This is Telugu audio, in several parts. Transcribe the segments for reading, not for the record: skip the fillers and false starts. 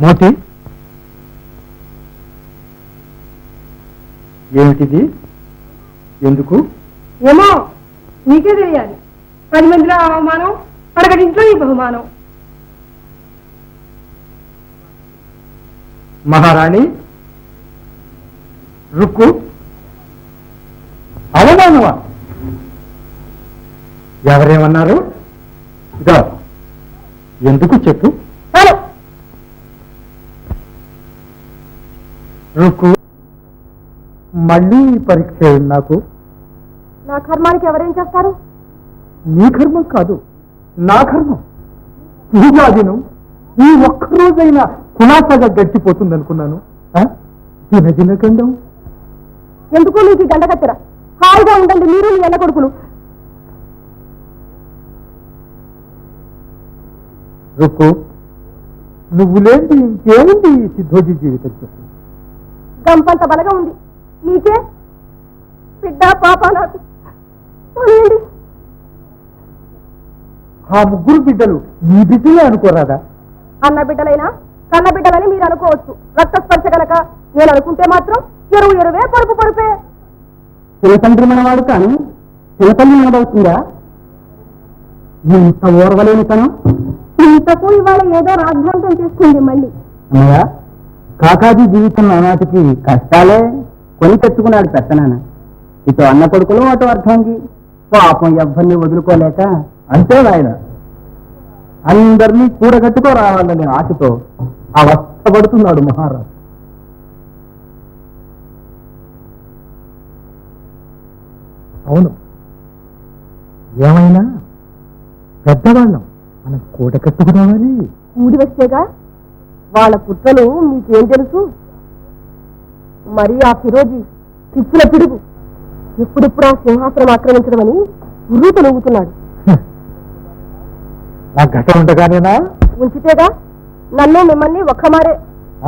మోతి ఏమిటిది? ఎందుకు? ఏమో నీకే తెలియాలి. 10 మందిలో అవమానం, పడగటింట్లో ఈ బహుమానం. మహారాణి రుక్కు అవమానమా? ఎవరేమన్నారు? ఇదో ఎందుకు చెప్పు. రుక్కు మళ్ళీ పరీక్ష నాకు. నా కర్మానికి ఎవరేం చేస్తారు? నీ కర్మం కాదు, నా కర్మం. పూజాదినం ఈ ఒక్కరోజైనా కులాసగా గడిచిపోతుంది అనుకున్నాను. దినదిన గండం. ఎందుకు నీకు గంట కత్తెర? హాయిగా ఉండండి మీరు నీ అన్న కొడుకులు. రుక్కు నువ్వు లేని ఇంకేముంది ఈ సిద్ధోజీ జీవితం చెప్పు. గంపంత బలగా ఉంది నీకే. బిడ్డ పాప నాకు. ఆ ముగ్గురు బిడ్డలు నీ బిడ్డలే అనుకోరాదా? అన్న బిడ్డలైనా కన్న బిడ్డలని మీరు అనుకోవచ్చు. రక్తస్పర్శ కనుక నేను అనుకుంటే మాత్రం ఎరువే పరుపే. చిన్నతండ్రి మనవాడు కానీ చిన్నతల్లి మనదవుతుందా? ఇంత ఓర్వలేని తనం. ఇంతకు ఇవాళ ఏదో రాద్ధాంతం చేసుకుంది మళ్ళీ. అన్నయ్య కాకాజీ జీవితం నానాటికి కష్టాలే కొని తెచ్చుకున్నాడు పెత్తనాన్న. ఇటు అన్న కొడుకులు అటు అర్థంగి పాపం ఎవ్వరిని వదులుకోలేక అంతే ఆయన అందరినీ కూడగట్టుకో రావాలనే ఆశతో అవస్థపడుతున్నాడు మహారాజు. అవును, ఏమైనా పెద్దవాళ్ళం మనం కూడగట్టుకురావాలి. ఊడి వచ్చేగా వాళ్ళ పుట్టలు మీకేం తెలుసు? మరి ఆ ఫిరోజీ చిప్పుల పిడుగు ఎప్పుడెప్పుడు ఆ సింహాసనం ఆక్రమించడం అని ఉర్రు తొలుగుతున్నాడు. నా ఘటన ఉండగానేనా? ఉంచితేగా నన్ను మిమ్మల్ని ఒక్కమారే.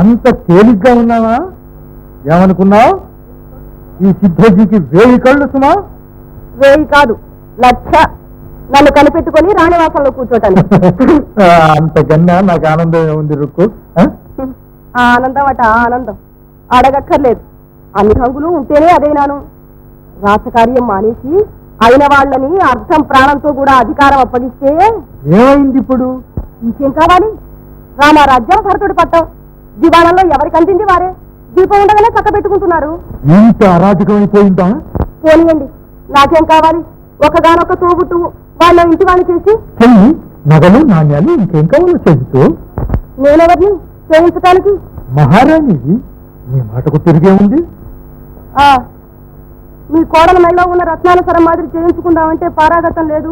అంత తేలిగ్గా ఉన్నావా? ఏమనుకున్నావు? ఈ సిద్ధోజీకి 1000 కళ్ళు సుమా? 1000 కాదు 1,00,000 నన్ను కనిపెట్టుకొని రాణివాసంలో కూర్చోటాను. అంతకన్నా నాకు ఆనందం ఏముంది రుక్కు? ఆ ఆనందం అట ఆనందం అడగక్కర్లేదు. అన్ని హంగులు ఉంటేనే అదేనాను. రాసకార్యం మానేసి అయిన వాళ్ళని అర్థం ప్రాణంతో కూడా అధికారం అప్పగిస్తే ఏమైంది ఇప్పుడు? ఇంకేం కావాలి? రామారాజ్యం భరతుడి పట్టం. దివాణంలో ఎవరికి అందింది వారే. దీపం ఉండగానే చక్క పెట్టుకుంటున్నారు. ఇంత అరాజకం అయిపోయిందా? పోనీయండి, నాకేం కావాలి? ఒకగానొక్క తోబుట్టు వాళ్ళ ఇంటి వాళ్ళు చేసి నగలు నాణ్యాలు ఇంకేం కావాలో చెబుతూ. నేనెవరిని చేయించటానికి? మహారాణిది, నీ మాటకు తిరిగే ఉంది. మీ కోడల మెళ్ళలో ఉన్న రత్నాల సరం మాదిరి చేయించుకుందామంటే పారాగతం లేదు.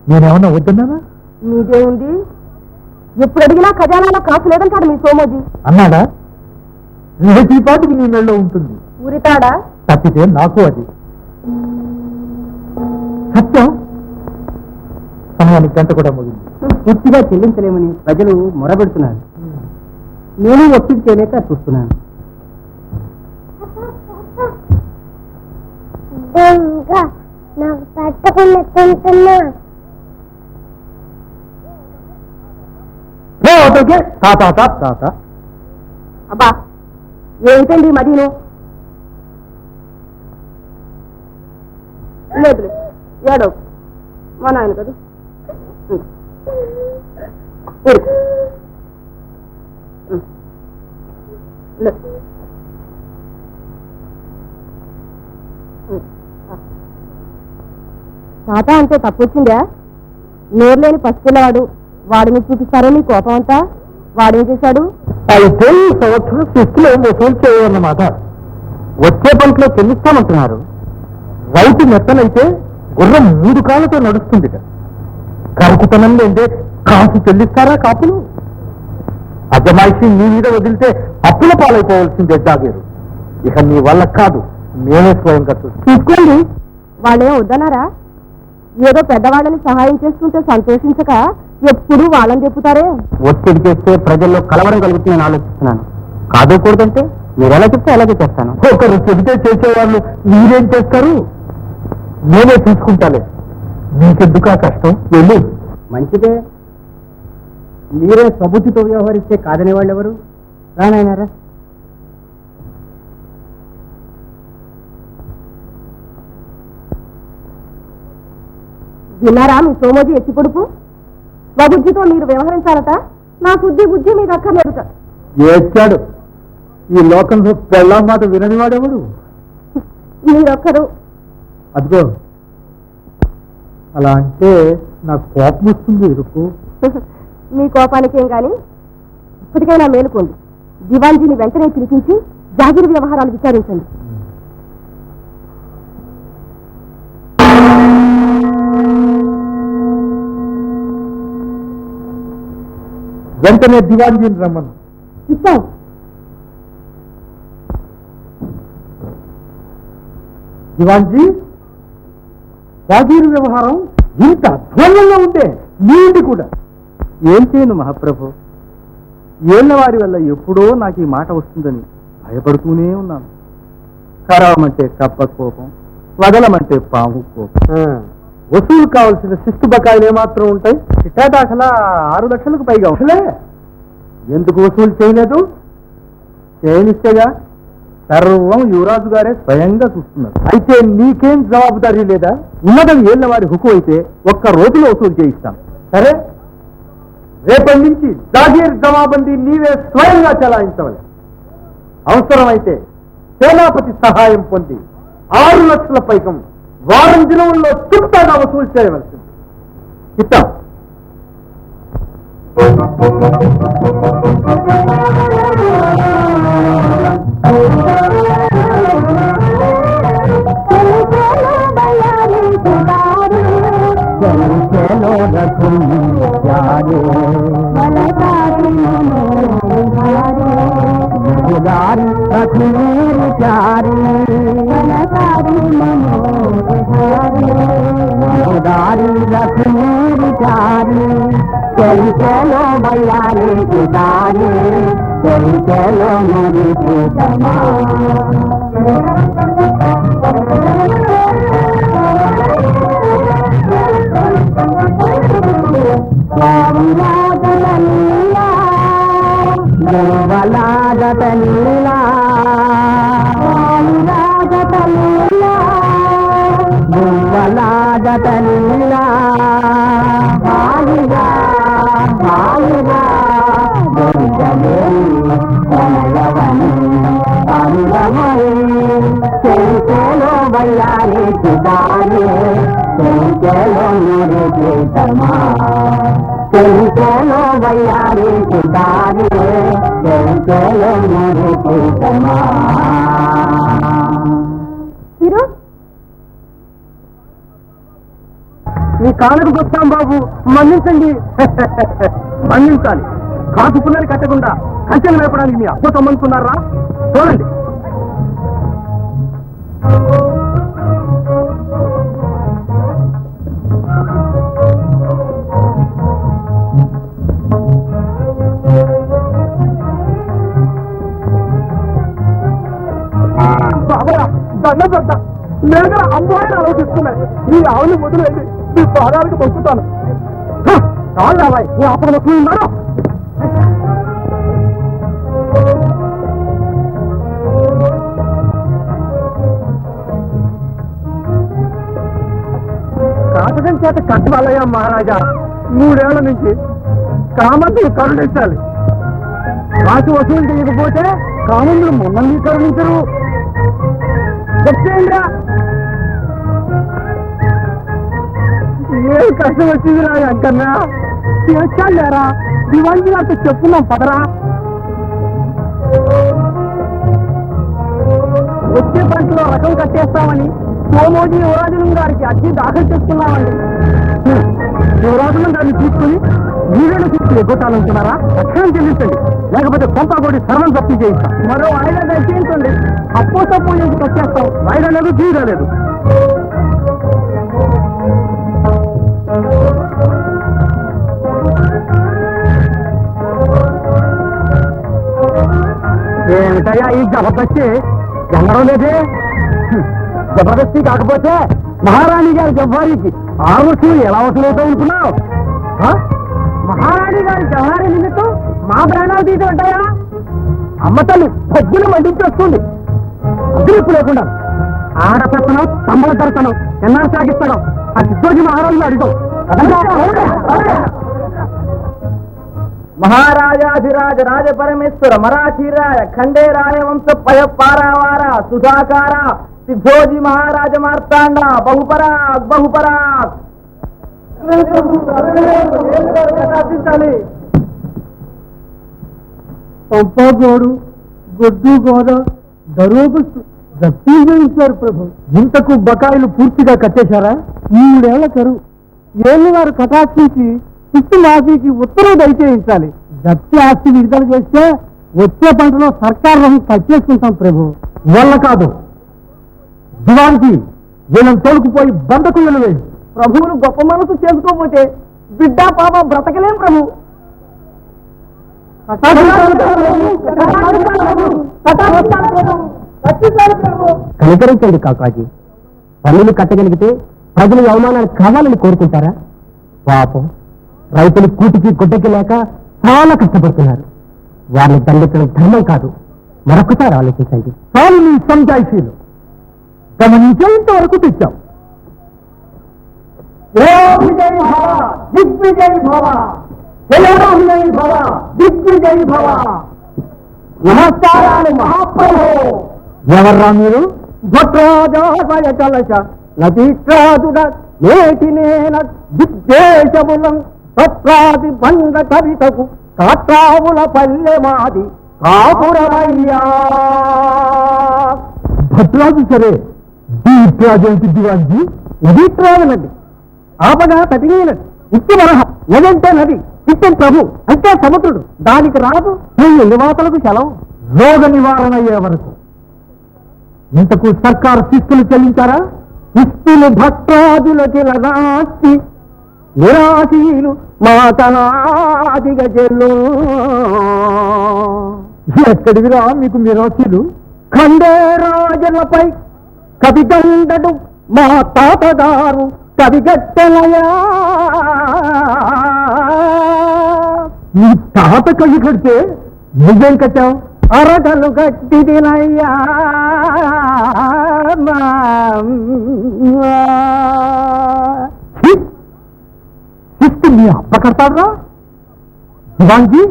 నేనేమన్నా వద్దన్నానా? మీదే ఉంది. ఎప్పుడు అడిగినా ఖజానాలో కాసు లేదంటాడు మీ సోమోజీ. అన్నాడా? రేపటి పాటికి నీ మెళ్ళలో ఉంటుంది. ఊరితాడా? తప్పితే నాకు అది సత్యం. సమయానికి గంట కూడా ముగింది. పూర్తిగా చెల్లించలేమని ప్రజలు మొరబెడుతున్నారు. నేను ఒత్తిడి చేయలేక చూస్తున్నాను. నాకు పట్టకుండా అబ్బా ఏంటండి మదీను? లేదు ఏడో మా నాయన కదా. తాత అంటే తప్పొచ్చిందా? నోరులేని పసిపిల్లవాడు, వాడిని చూపిస్తారో నీ కోపం అంతా. వాడేం చేశాడు? అయితే ఈ సంవత్సరం శిస్తులు వసూలు చేయవన్నమాట. వచ్చే పంటలో చెల్లిస్తామంటున్నారు. రైతు మెత్తనైతే గుర్రం 3 కాళ్ళతో నడుస్తుంది. కరుకుతనం లేదే కాసు చెల్లిస్తారా కాపులు? అజమాయిషి నీ మీద వదిలితే అప్పుల పాలైపోవలసిందే జాగీరు. ఇక నీ వల్ల కాదు, నేనే స్వయంగా చూసుకోండి. వాళ్ళేం వద్దన్నారా? ఏదో పెద్దవాళ్ళని సహాయం చేస్తుంటే సంతోషించక ఎప్పుడు వాళ్ళని చెప్పుతారే. ఒత్తిడి చేస్తే ప్రజల్లో కలవరం కలుగుతుందని ఆలోచిస్తున్నాను. కాదూకూడదంటే మీరు ఎలా చెప్తే అలాగే చేస్తాను. ఒకరు చెబితే చేసేవాళ్ళు మీరేం చేస్తారు? నేనే తీసుకుంటాలే. నీకెందుకు ఆ కష్టం? వెళ్ళు. మంచిదే. మీరే సబుద్ధితో వ్యవహరిస్తే కాదనే వాళ్ళు ఎవరు? రానాయనారా? విన్నారా మీ సోమోజీ ఎత్తి పొడుపు? స్వబుద్ధితో మీరు వ్యవహరించాలట. నా బుద్ధి బుద్ధి మీకు అక్కర్లేదుట. ఏడ్చాడు. ఈ లోకంలో పెళ్ళాం మాట వినని వాడెవడు? మీరొక్కరు. అదిగో అలా అంటే నాకు కోపం వస్తుంది. ఇరుకు మీ కోపానికేం గాని ఇప్పటికైనా మేలుకోండి. దివాన్జీని వెంటనే పిలిపించి జాగిరి వ్యవహారాలు విచారించండి. వెంటనే దివాన్జీని రమ్మను. ఇస్తాం. దివాన్జీ, జాగీరు వ్యవహారం ఇంత అధ్వానంగా ఉంటే నీటి కూడా ఏం చేయను మహాప్రభు. ఏళ్ల వారి వల్ల ఎప్పుడో నాకు ఈ మాట వస్తుందని భయపడుతూనే ఉన్నాను. ఖరామంటే కప్ప కోపం, వదలమంటే పాము కోపం. వసూలు కావాల్సిన శిస్తు బకాయిలు ఏమాత్రం ఉంటాయి? చిట్టాదాఖలా 6 లక్షలకు పైగా అసలే ఎందుకు వసూలు చేయలేదు? చేయనిస్తేగా సర్వం యువరాజు గారే స్వయంగా చూస్తున్నారు. అయితే నీకేం జవాబుదారీ లేదా? ఉన్నదని ఏళ్ల వారి హుకు అయితే ఒక్క రోజులో వసూలు చేయిస్తాం. సరే, రేపటి నుంచి జాగీర్ జమాబందీ నీవే స్వయంగా చెలాయించవాలి. అవసరమైతే సేనాపతి సహాయం పొంది 6 లక్షల పైకం వారం దినంలో చుట్టాగా వసూలు చేయవలసింది. ఇస్తాం. चलो बयाने कितारे चलो मेरी प्रीतमा चलो मेरे प्रीतमा వయ్యారి చితారి హీరో మీ కాళ్ళకు వస్తాం బాబు, మన్నించండి. మన్నించాలి. కాసు పుల్లరి కట్టకుండా కంచెలు వేపడానికి మీ అబ్బ తమ్మనుకున్నారా? చూడండి. బాబా దండ పెద్ద నేను అమ్మాయిని ఆలోచిస్తున్నాయి. ఈ ఆవుని వదిలేండి, మీ పాదాలకు మొక్కుతాను. కాదు రాబాయ్, నీ అప్పుడు మొక్కులు ఉన్నారో. కాటకం చేత కట్టవాలయ్యా మహారాజా. 3 ఏళ్ల నుంచి కామంతులు కరుణించాలి. కాసు వసూలు చేయకపోతే కామంతులు మొన్నల్ని కరుణించరు. చెప్తేంద్రా ఏం కష్టం వచ్చింది రా అంకన్నా. చేర్చాలేరా, దివాళీ గారితో చెప్పున్నాం పదరా. వచ్చే పంటలో రకం కట్టేస్తామని సోమోజీ యువరాజులం గారికి అర్జీ దాఖలు చేస్తున్నామండి. యువరాజులం గారిని తీసుకుని మీరేళ్ళు తీసుకుని ఎగ్గొట్టాలనుకున్నారా? రక్షణ చెల్లించండి, లేకపోతే కొంపగోడి సర్వం జప్తి చేయిస్తాం. మరో వాయిదా దయచేయించండి. అప్పో తప్పు ఎందుకు వచ్చేస్తాం. వాయిదా లేదు, జీవితం లేదు. ఏమిటయ్యా ఈ జబర్దస్తి? జంగడం లేదే. జబర్దస్తి కాకపోతే మహారాణి గారి జవ్వారికి 6 వసూలు ఎలా వసూలవుతావు అనుకున్నావు? మహారాణి గారి జవ్వారి నిమిత్తం మా ప్రాణాలు తీసుకుంటాయా? అమ్మ తల్లి పొద్దున మండించొస్తుంది. అగ్రిప్పు లేకుండా ఆడపెత్తనం, సంబళ దర్శనం ఎన్నాళ్ళు సాగిస్తాడు? ఆ సిద్ధోజీ మహారాజులు అడిగాం. మహారాజాధిరాజ రాజ పరమేశ్వర మరాఠీరాయ ఖండే రాయవంశ పయ పారావార సుధాకార సిద్ధోజీ మహారాజ మార్తాండ బహుపరాక్ బహుపరాక్. పంపాగోడు గొడ్డు గోద దరోబస్తు జప్తీ చేయించారు ప్రభు. ఇంతకు బకాయిలు పూర్తిగా కట్టేశారా? 3 ఏళ్ల కరువు. ఏళ్ళు వారు కటాక్షించి చిట్టు మాఫీకి ఉత్తర్వు దయచేయించాలి. జప్తి ఆస్తి విడుదల చేస్తే వచ్చే పంటలో సర్కార్ రుణం కట్టేసుకుంటాం ప్రభు. వల్ల కాదు, దివానికి వీళ్ళని తోలుకుపోయి బండకు వెళ్ళలేదు. ప్రభువులు గొప్ప మనసు చేసుకోపోతే బిడ్డ పాప బ్రతకలేం ప్రభు. కనికరించండి కాకాజీ. పన్నులు కట్టగలిగితే ప్రజలు అవమానాలు కావాలని కోరుకుంటారా? పాపం రైతులు కూటికి గుడ్డకి లేక చాలా కష్టపడుతున్నారు. వారిని దండించడం ధర్మం కాదు. మరొకసారి ఆలోచించండి. చాలు మీ సంజాయిషీలు. గమనించేంత వరకు తెచ్చాం. దిగ్విజయ్ భవ, జయరామజయ్ భవ, దిగ్విజయ్ భవ. నమస్కారాలు మహాప్రభు. ఎవర్రా మీరు? భద్రాజాయ కలశ నదీశ్రాదుడ నేటినేన దిగ్దేశములం తత్రాది బండ కవితకు కాట్రావుల పల్లె మాది కాపురమయ్యా. భద్రాజు సరే, దీట్రాజు ఏంటి దివాజీ? నదీట్రాజు నది ఆపగా తటినది. ఇట్టి వరహ నదంటే నది, ఇట్టి ప్రభు అంటే సముద్రుడు. దానికి రాదు నీ నివాతలకు సెలవు. రోగ నివారణ అయ్యే వరకు. ఇంతకు సర్కారు శిస్తులు చెల్లించారా? శిస్తులు భక్తాదులకి లనాస్తి నిరాశీలు మాతనాదిగా చెల్లు. ఎక్కడివిరా మీకు నిరాశీలు? ఖండే రాజులపై కవిగండడు మా తాతగారు కవిగట్టెలయా. నీ తాత కవి కడితే నువ్వేం కట్టావు? అరగలు గట్టి తినయ్యా. శిస్తు మీ అప్ప కడతారా? దివాన్జీ,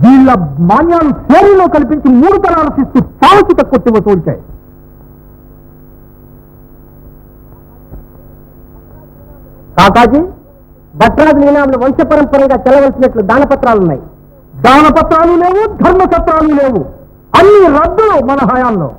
వీళ్ళ మాన్యాలు శేరీలో కల్పించి 3 తరాల శిస్తు సావచిత కొట్టి వసూల్చాయి. కాకాజీ, భట్రాజు నీనాములు వంశపరంపరంగా చెల్లవలసినట్లు దానపత్రాలున్నాయి. దానపత్రాలు లేవు, ధర్మపత్రాలు లేవు. అన్ని రద్దులు మన హయాంలో.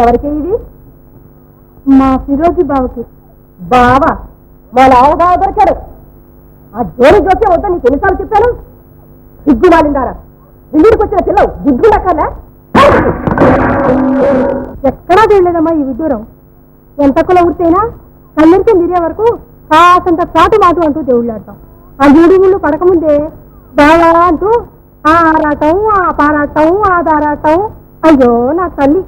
ఎవరికి ఇది? మా ఫిరోజీ బావకి. బావా? మా లావు బావ దొరికాడు. ఆ జోడి జోకే వద్దా నీకు ఎన్నిసార్లు చెప్పాను? సిగ్గు మాలిందారా, ఇంటికి వచ్చిన పిల్లవు బుద్ధి లెక్కలే. ఎక్కడా తెలియదమ్మా ఈ విడ్డూరం. ఎంత కుల ఉడితేనా కళ్ళెంతో తిరిగే వరకు కాసంత చాటు మాటు అంటూ దేవుళ్ళాడతాం. ఆ జోడి ఊళ్ళు పడకముందే బావా అంటూ ఆ ఆరాటం, ఆ పారాటం, ఆ దారాటం. అయ్యో నా తల్లి.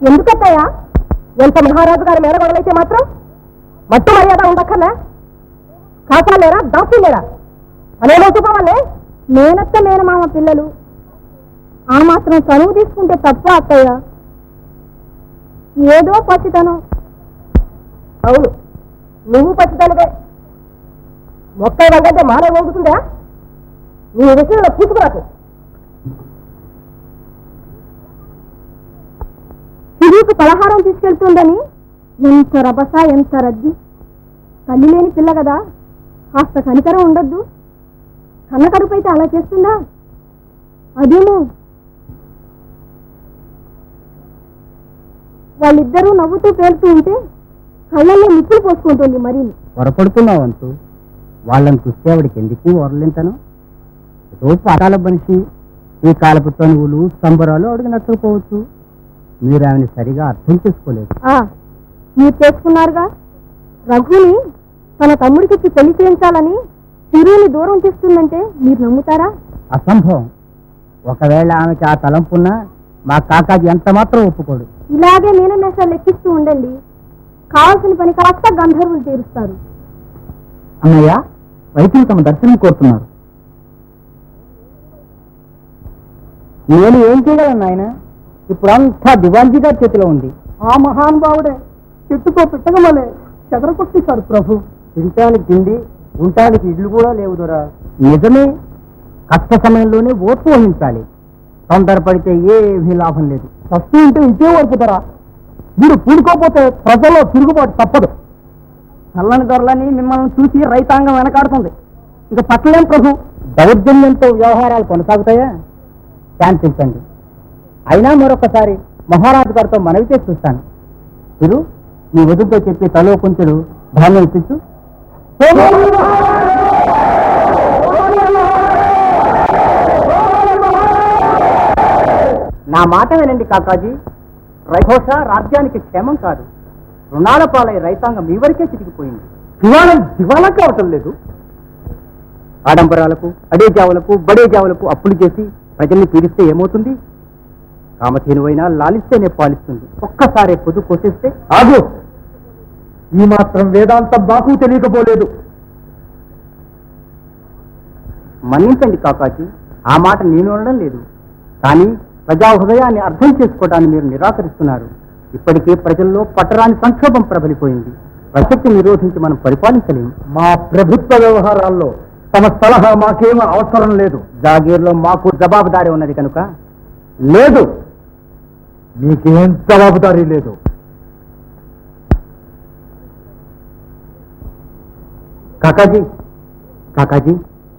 ఎందుకత్తయ్యా? ఎంత మహారాజు గారి మేనగొడలైతే మాత్రం మట్టు మర్యాద ఉండక్కర్లే. కాసాలేరా, దాచులేరా? అనేమో చూపవాలే. మేనత్త మేనమామ పిల్లలు ఆ మాత్రం చనువు తీసుకుంటే తప్ప అత్తయ్య. ఏదో పచ్చితనం. అవును, నువ్వు పచ్చితనవే. మొక్క వంగంటే మానవ వంగుతుందా? నీ విషయంలో పూసుకురాకు. తిరుగుకు పలహారం తీసుకెళ్తుందని ఎంత రభస, ఎంత రద్దీ. తల్లి లేని పిల్ల కదా, కాస్త కనికరం ఉండొద్దు. కన్న కడుపైతే అలా చేస్తుందా? అదేమో. వాళ్ళిద్దరూ నవ్వుతూ పేలుతూ ఉంటే కళ్ళల్లో నిప్పులు పోసుకుంటుంది. మరి పొరపడుతున్నావు అంటూ వాళ్ళని చూస్తే ఆవిడికి ఎందుకు ఓరలింతను? ఏదో పాఠాల మనిషి. ఈ కాలపు తనువులు సంబరాలు ఆవిడకి నచ్చకపోవచ్చు. మీరు ఆమెను సరిగా అర్థం చేసుకోలేదు. మీరు చేసుకున్నారుగా. రఘుని తన తమ్ముడికి పెళ్లి చేయించాలని తిరువుని దూరం చేస్తుందంటే మీరు నమ్ముతారా? అసంభవం. ఒకవేళ ఆమెకి ఆ తలంపున్నా మా కాకాజీ ఎంత మాత్రం ఒప్పుకోడు. ఇలాగే మీనమేషాలు లెక్కిస్తూ ఉండండి. కావాల్సిన పని కాస్త గంధర్వులు తీరుస్తారు. అన్నయ్య, వైద్యులు తమ దర్శనం కోరుతున్నారు. నేను ఏం చేయగలను ఆయన? ఇప్పుడు అంతా దివాన్జీగా చేతిలో ఉంది. ఆ మహానుభావుడే చెట్టుకో పెట్టగమలే చెదరకొట్టేశారు ప్రభు. తినటానికి తిండి, ఉండటానికి ఇళ్ళు కూడా లేవు దొరా. నిజమే. కష్ట సమయంలోనే ఓర్పు వహించాలి. తొందరపడితే ఏమీ లాభం లేదు. సస్తు ఉంటే ఇంకే ఓర్పుతారా? మీరు పూడుకోపోతే ప్రజల్లో తిరుగుబాటు తప్పదు. చల్లని దొరలని మిమ్మల్ని చూసి రైతాంగం వెనకాడుతుంది. ఇక పట్టలేం ప్రభు. దౌర్జన్యంతో వ్యవహారాలు కొనసాగుతాయా? శాంతించండి. అయినా మరొకసారి మహారాజు గారితో మనవి చేసి చూస్తాను. మీరు నీ వధుతో చెప్పి తలో కొంచెడు ధాన్యం ఇప్పించు. నా మాట వినండి కాకాజీ. రైఘోష రాజ్యానికి క్షేమం కాదు. రుణాల పాలై రైతాంగం మీ వరకే చితికిపోయింది. దివాలా కావటం లేదు. ఆడంబరాలకు అడే జావులకు బడే జావులకు అప్పులు చేసి ప్రజల్ని పీడిస్తే ఏమవుతుంది? కామధేనువైనా లాలిస్తేనే పాలిస్తుంది. ఒక్కసారి పొద్దు కోసేస్తే ఆగు. ఈ మాత్రం వేదాంతం బాకు తెలియకపోలేదు. మన్నించండి కాకాజీ, ఆ మాట నేను అనడం లేదు. కానీ ప్రజా హృదయాన్ని అర్థం చేసుకోవడానికి మీరు నిరాకరిస్తున్నారు. ఇప్పటికే ప్రజల్లో పట్టరాని సంక్షోభం ప్రబలిపోయింది. ప్రసక్తి నిరోధించి మనం పరిపాలించలేము. మా ప్రభుత్వ వ్యవహారాల్లో తమ సలహా మాకేమీ అవసరం లేదు. జాగీర్లో మాకు జవాబుదారీ ఉన్నది కనుక. లేదు, మీకేం జవాబుదారీ లేదు. కాకాజీ, కాకాజీ,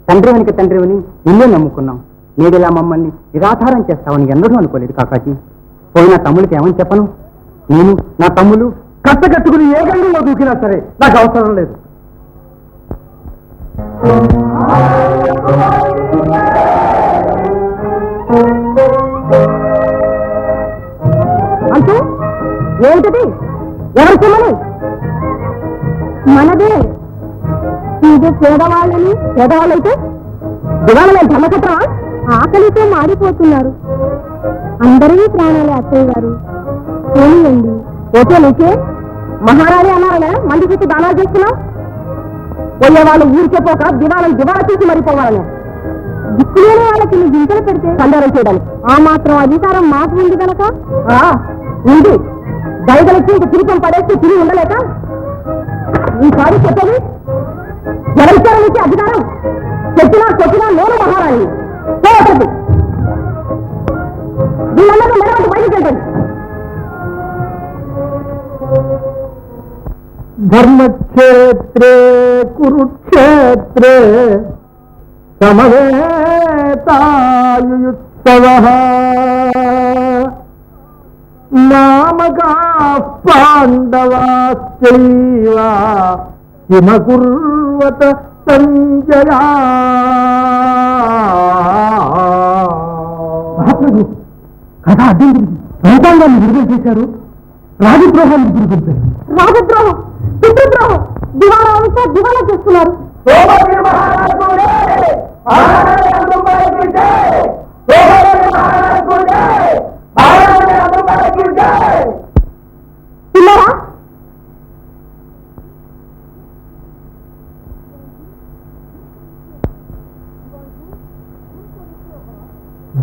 తండ్రి వెనుక తండ్రివని నిన్నే నమ్ముకున్నాం. నేడిలా మమ్మల్ని నిరాధారం చేస్తామని ఎన్నడూ అనుకోలేదు కాకాజీ. పోయిన తమ్ముడికి ఏమని చెప్పను? నేను నా తమ్ములు కట్టకట్టుకుని ఏ గంగలో దూకినా సరే నాకు అవసరం లేదు. అంటే ఏమిటది? ఎవరు చెమ్మని? మనదే. ఇది పేదవాళ్ళని. పేదవాళ్ళైతే దివాళ ధమకట్రా? ఆకలితో మారిపోతున్నారు. అందరినీ ప్రాణాలే అత్తయ్య గారు. పోనీయండి. ఓకే నీకే మహారాణి అన్నారనే మంది చూసి దానాలు చేస్తున్నావు. పోయేవాళ్ళు ఊరికే పోక దివాళం చూసి మరిపోవాలని దిక్కులేని వాళ్ళకి నువ్వు గింజలు పెడితే సందారం చేయడానికి ఆ మాత్రం అధికారం మాకు ఉంది కనుక ఉంది. దయగలిచి ఇంక తిరిగి పడేస్తే తిరిగి ఉండలేక ఈసారి చెప్పేది ఎవరిచ్చారు నీకు అధికారం? చెప్పినా నేను మహారాణి. పోతుంది వీళ్ళందరూ మెరవంటి బయటకు వెళ్ళండి. ధర్మక్షేత్రే కురుక్షేత్రే సమవేతాయుత్సవః నామకా పాండవాశ్చైవ కిమకుర్వత సంజయా. మహాప్రభు, కథ అర్థం జరిగింది. రైతాంగాన్ని విడుదల చేశారు. రాజద్రోహాన్ని గురిపెట్టారు. రాజద్రోహం, పితృద్రోహం, దివాళా అంతా దివాళా చేస్తున్నారు. తిన్నారా?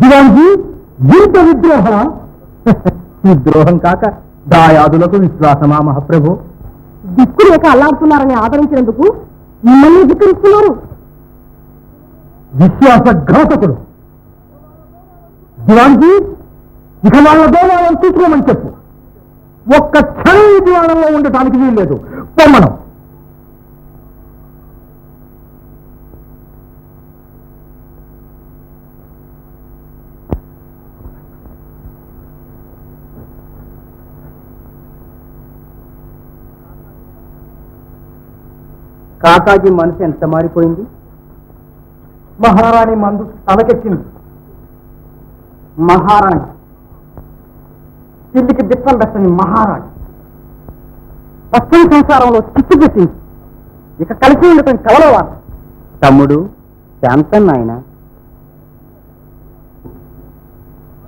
దివాన్జీ, ఇంత విద్రోహ? ద్రోహం కాక దాయాదులకు విశ్వాసమా మహాప్రభు? దిక్కు లేక అల్లాడుతున్నారని ఆదరించినందుకు మిమ్మల్ని ధిక్కరిస్తున్నారు. విశ్వాసఘాతకుడు. దివాన్జీ, ఇక వాళ్ళ దేవాలయం చూసుకోమని చెప్పు. ఒక్క క్షణం ఈ దివాణంలో ఉండటానికి వీల్లేదు. పొమ్మనం. కాకాజీ మనసు ఎంత మారిపోయింది. మహారాణి మందు తలకెక్కింది. మహారాణి, పిల్లికి దిప్పలు పెట్టని మహారాణి పచ్చని సంసారంలో చిచ్చు పెట్టింది. ఇక కలిసి ఉండటం కవలవారు. తమ్ముడు శాంతన్ ఆయన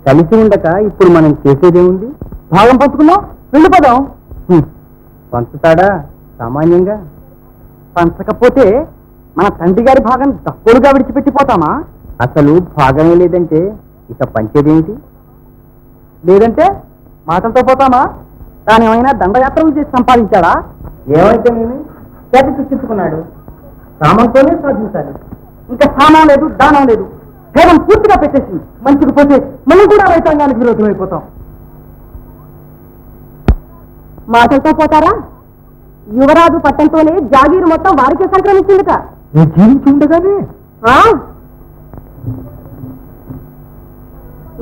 కలిసి ఉండక ఇప్పుడు మనం చేసేదేముంది? భాగం పంచుకున్నాం, వెళ్ళిపోదాం. పంచుతాడా సామాన్యంగా? పంచకపోతే మన తండ్రి గారి భాగం తక్కువగా విడిచిపెట్టిపోతామా? అసలు భాగమే లేదంటే ఇక పంచేదేమిటి? లేదంటే మాటలతో పోతామా? తాను ఏమైనా దండయాత్రలు చేసి సంపాదించాడా? ఏమైతే నేను చేతి సృష్టించుకున్నాడు. సామంతోనే సాధించాలి. ఇంకా సామం లేదు, దానం లేదు. భేదం పూర్తిగా పెట్టేసింది. మంచికి పోతే మనం కూడా రైతాంగానికి విరోధం అయిపోతాం. మాటలతో పోతారా? యువరాజు పట్టంతోనే జాగీరు మొత్తం వారికే సంక్రమించిందిట. నేను జీవించి ఉండగానే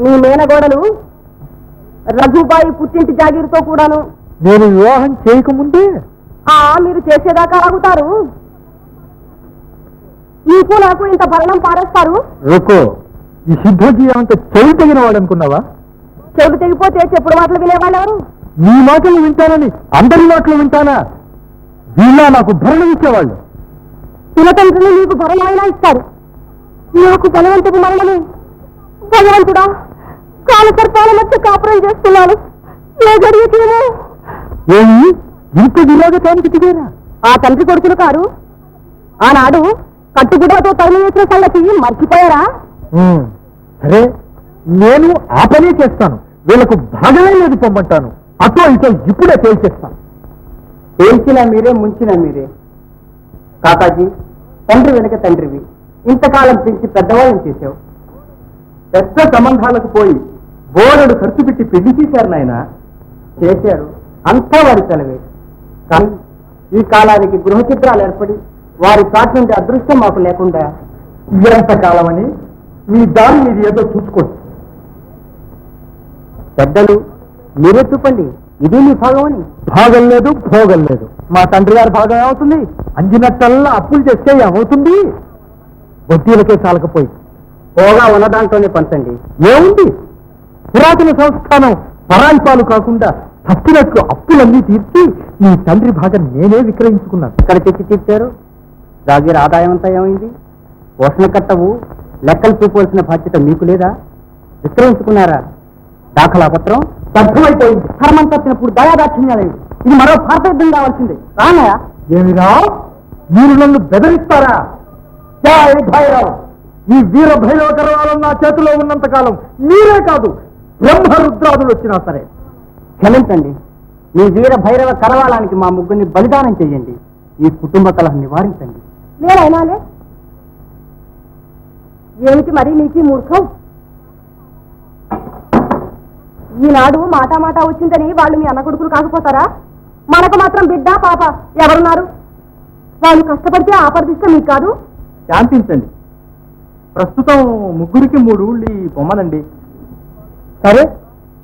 మీ మేనగోడలు రఘుబాయి పుట్టింటి జాగీరుతో కూడాను నేను వివాహం చేయకముందే మీరు చేసేదాకా ఆగుతారు. నీకు నాకు ఇంత భరణం పారేస్తారు. రుకో, ఈ సిద్ధోజీ అంత చెవి తెగిన వాడు అనుకున్నావా? చెవులు తెగిపోతే చెప్పుడు మాటలు వినేవాళ్ళు ఎవరు? నీ మాటలు వింటానని అందరి మాటలు వింటానా? వీళ్ళ నాకు భరణం ఇచ్చేవాళ్ళు. పిల్లతండ్రులు నీకు భరణం అయినా ఇస్తారు, నాకు బలవంతపు మరణమే. భగవంతుడా, కాలు సర్పాల మధ్య కాపురం చేస్తున్నాను. ఏ గడియకేమో. ఏమి ఇంత విరోధకానికి దిగారా? ఆ తండ్రి కొడుకులు కారు. ఆనాడు కట్టుగుడ్డతో తరుము వేసిన సంగతి మర్చిపోయారా? సరే, నేను ఆ పనే చేస్తాను. వీళ్ళకు భాగమే లేదు పొమ్మంటాను. అటో ఇటో ఇప్పుడే తేల్చేస్తాను. తేల్చినా మీరే, ముంచినా మీరే. కాకాజీ, తండ్రి వెనక తండ్రివి, ఇంతకాలం పెంచి పెద్దవాళ్ళని చేశావు. పెద్ద సంబంధాలకు పోయి బోలెడు ఖర్చు పెట్టి పెళ్లి చేశారు నాయన. చేశారు, అంతా వారి సెలవే. కానీ ఈ కాలానికి గృహ చిత్రాలు ఏర్పడి వారి చాటు నుండి అదృష్టం మాకు లేకుండా ఎంతకాలమని మీ దారి మీది ఏదో చూసుకోండి. పెద్దలు మీరే చూపండి, ఇది మీ భాగం అని. భాగం లేదు, భోగం లేదు. మా తండ్రి గారి భాగం ఏమవుతుంది? అంజినట్టల్లా అప్పులు చేస్తే ఏమవుతుంది? వడ్డీలకే చాలకపోయి పోగా ఉన్న దాంట్లోనే పంచండి. ఏముంది? పురాతన సంస్థానం పరాయి పాలు కాకుండా తప్పినట్లు అప్పులన్నీ తీర్చి నీ తండ్రి భాగం నేనే విక్రయించుకున్నాను. ఇక్కడ తెచ్చి తీర్చారు. రాగిర ఆదాయం అంతా ఏమైంది? పోషణ కట్టవు, లెక్కలు చూపవలసిన బాధ్యత మీకు లేదా? విక్రయించుకున్నారా? దాఖలా పత్రం అర్థమైపోయింది. ధర్మం తప్పినప్పుడు దయాదాక్షిణ్యాలేదు. ఇది మరో భారత యుద్ధం కావాల్సిందే. రానయా? ఏమిరా, మీరు నన్ను బెదిరిస్తారా? జై భైరవ్! ఈ వీర భైరవ కరవాలం నా చేతిలో ఉన్నంత కాలం మీరే కాదు, బ్రహ్మరుద్రాదులు వచ్చినా సరే. క్షమించండి, మీ వీర భైరవ కరవాలానికి మా ముగ్గురిని బలిదానం చేయండి. ఈ కుటుంబ కలహం నివారించండి. నేనైనాలే. ఏమిటి మరి నీకు మూర్ఖం? ఈనాడు మాటా మాట వచ్చిందని వాళ్ళు మీ అన్న కొడుకులు కాకపోతారా? మనకు మాత్రం బిడ్డ పాప ఎవరున్నారు? వాళ్ళు కష్టపడితే ఆపర్దిస్తే మీకు కాదు. శాంతించండి. ప్రస్తుతం ముగ్గురికి 3 ఊళ్ళి బొమ్మనండి. సరే,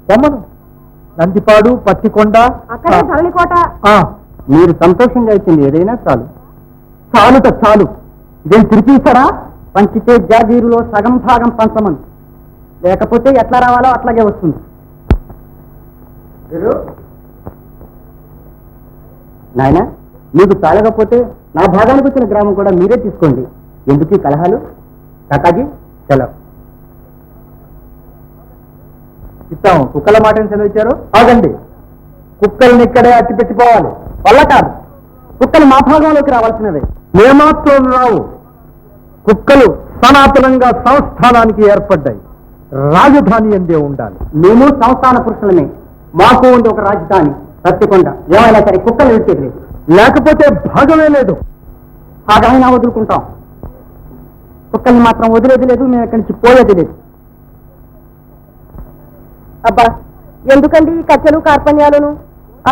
బొమ్మను నందిపాడు, పత్తికొండ, అక్కడే ధరణికోట. మీరు సంతోషంగా ఇచ్చింది ఏదైనా చాలు. చాలుట చాలు. ఇదేం తిరిగి ఇస్తారా? పంచితే జాగీరులో సగం భాగం పంచమని, లేకపోతే ఎట్లా రావాలో అట్లాగే వస్తుంది. నాయన, మీకు చాలకపోతే నా భాగానికి వచ్చిన గ్రామం కూడా మీరే తీసుకోండి. ఎందుకు ఈ కలహాలు? కాకాజీ, సెలవు. ఇస్తాం. కుక్కల మాటని సెలవు ఇచ్చారు. ఆగండి, కుక్కల్ని ఇక్కడే అట్టి పెట్టిపోవాలి. వల్ల కాదు, కుక్కలు మా భాగంలోకి రావాల్సినవే. ఏమాత్రం రావు. కుక్కలు సనాతనంగా సంస్థానానికి ఏర్పడ్డాయి. రాజధాని అందే ఉండాలి. మేము సంస్థాన పురుషులమే. మాకు ఉంది ఒక రాజధాని పత్తికొండ. ఏమైనా సరే కుక్కలు విడిచేది లేదు. లేకపోతే భాగమే లేదు. భాగమైనా వదులుకుంటాం. కుక్కల్ని మాత్రం వదిలేది లేదు. మేము ఇక్కడి నుంచి పోయేది లేదు. అబ్బా, ఎందుకండి ఈ కచ్చలు కార్పణ్యాలను?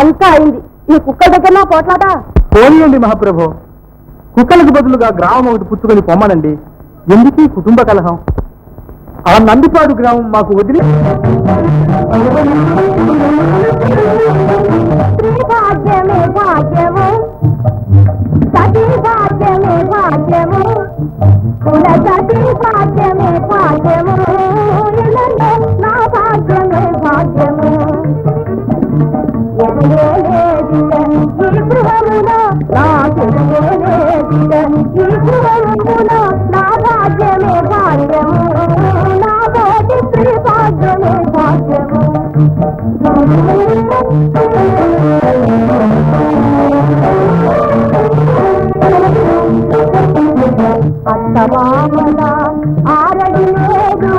అంతా అయింది. ఈ కుక్కల దగ్గర నా పోట్లాట. పోనీయండి మహాప్రభు. కుక్కలకు బదులుగా గ్రామం ఒకటి పుచ్చుకొని పొమ్మనండి. ఎందుకీ కుటుంబ కలహం? ఆ నందిపాడు గ్రామం మాకు వదిలి భాగ్యమే భాగ్యము, సతీ భాగ్యమే భాగ్యము, కుల సతీ భాగ్యమే భాగ్యము, ఇలలో నా భాగ్యమే భాగ్యము. ఈ గృహములో ఈ గృహములో నా భాగ్యమే భాగ్యము, నా భోగి భాగ్యమే భాగ్యము. అత్తమామల ఆరడి లేదు,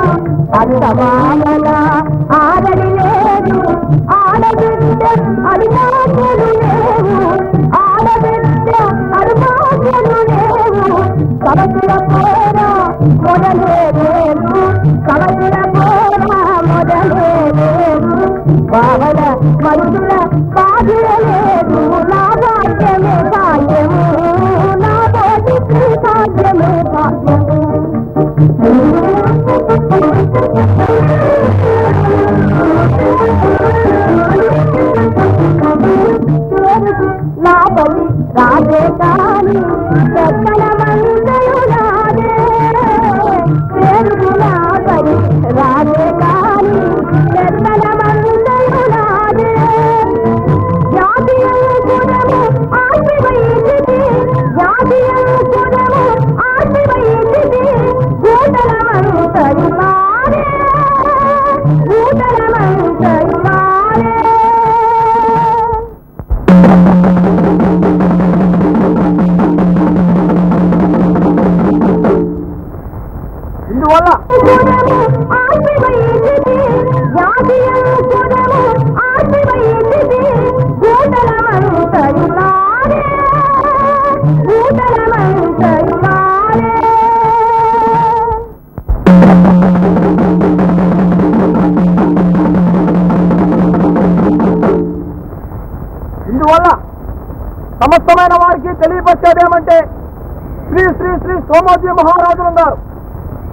అత్తమామల ఆరడి లేదు, ఆడబిడ్డ అడిమాటలు లేవు, ఆడబిడ్డ అడిమాటలు లేవు. కవచుల పోర మొదలే లేదు, కవచుల పోర మొదలే లేదు, బావల మరుదుల బాధ్య లేదు. నా భాగ్యమే భాగ్యము, నా భోగి భాగ్యమే భాగ్యము. ఇందువల్ల ఇందువల్ల సమస్తమైన వారికి తెలియపరిచేదేమంటే శ్రీ శ్రీ శ్రీ సోమోజీ మహారాజులు గారు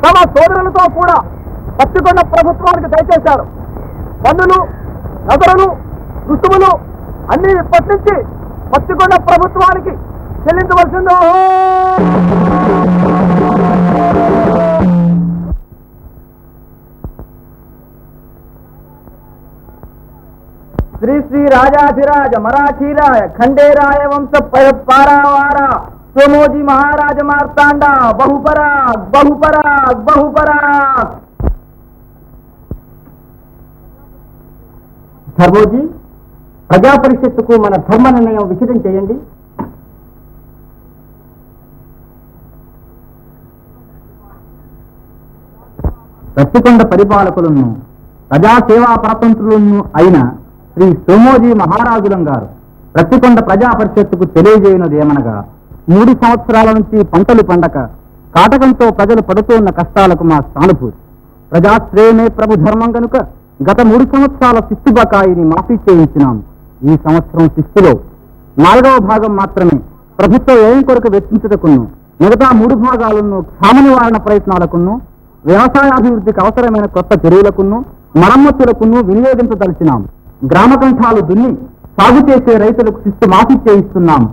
తమ సోదరులతో కూడా పత్తికొండ ప్రభుత్వానికి దయచేశారు. పన్నులు, నగరులు, రుసుములు అన్ని ఇప్పటి నుంచి పత్తికొండ ప్రభుత్వానికి చెల్లించవలసిందో. శ్రీ శ్రీ రాజాధిరాజ మరాఠీరాయ ఖండేరాయ వంశ పారావార సోమోజీ మహారాజ మార్తాండ బహుపరాగ్ బహుపరాగ్ బహుపరాగ్. ధర్మోజీ, ప్రజా పరిషత్తుకు మన ధర్మ నిర్ణయం విషయం చేయండి. పత్తికొండ పరిపాలకులను ప్రజాసేవా పరతంత్రులను అయిన శ్రీ సోమోజీ మహారాజులం గారు పత్తికొండ ప్రజా పరిషత్తుకు తెలియజేయనది ఏమనగా, 3 సంవత్సరాల నుంచి పంటలు పండక కాటకంతో ప్రజలు పడుతున్న కష్టాలకు మా సానుభూతి. ప్రజాశ్రేయమే ప్రభు ధర్మం కనుక గత 3 సంవత్సరాల శిస్తు బకాయిని మాఫీ చేయించినాం. ఈ సంవత్సరం శిస్తులో 4వ భాగం మాత్రమే ప్రభుత్వ వ్యయం కొరకు వెచ్చించుటకును, మిగతా 3 భాగాలను క్షామ నివారణ ప్రయత్నాలకును, వ్యవసాయాభివృద్ధికి అవసరమైన కొత్త చెరువులకును, మరమ్మతులకును వినియోగించదలిచినాం. గ్రామ కంఠాలు దున్ని సాగు చేసే రైతులకు శిస్తు మాఫీ చేయిస్తున్నాం.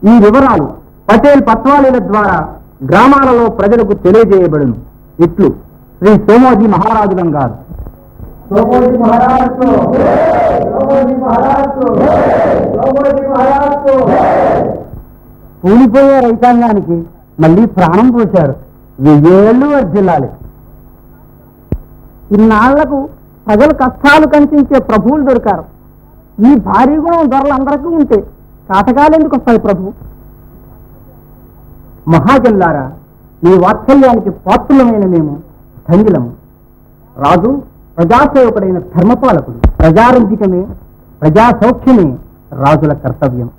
ఈ వివరాలు పటేల్ పట్వాలీల ద్వారా గ్రామాలలో ప్రజలకు తెలియజేయబడును. ఇట్లు శ్రీ సోమోజీ మహారాజులం గారు. కూలిపోయే రైతాంగానికి మళ్ళీ ప్రాణం పోశారు. 1000 ఏళ్ళు వర్ధిల్లాలి. ఇన్నాళ్లకు ప్రజలు కష్టాలు కనిపించే ప్రభువులు దొరికారు. ఈ భారీ గుణం ధరలందరికీ ఉంటే కాటకాలు ఎందుకు వస్తాయి ప్రభు? మహాజన్లారా, మీ వాత్సల్యానికి పాత్రులమైన మేము ధన్యులము. రాజు ప్రజాసేవకుడైన ధర్మపాలకుడు. ప్రజారంజికమే, ప్రజా సౌఖ్యమే రాజుల కర్తవ్యం.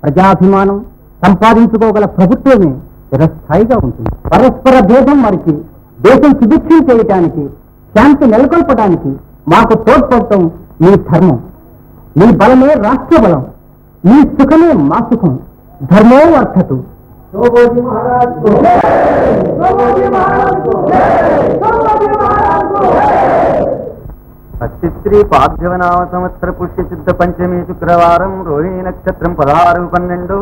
ప్రజాభిమానం సంపాదించుకోగల ప్రభుత్వమే చిరస్థాయిగా ఉంటుంది. పరస్పర భేదం మరిచి దేశం సుభిక్షం చేయటానికి, శాంతి నెలకొల్పడానికి మాకు తోడ్పడటం మీ ధర్మం. మీ బలమే రాష్ట్ర బలం, మీ సుఖమే మా సుఖం. ధర్మో వర్ధతు. అత్తిశ్రీ పార్థివనామ సంవత్సర పుష్య సిద్ధ పంచమి శుక్రవారం రోహిణీ నక్షత్రం 16-12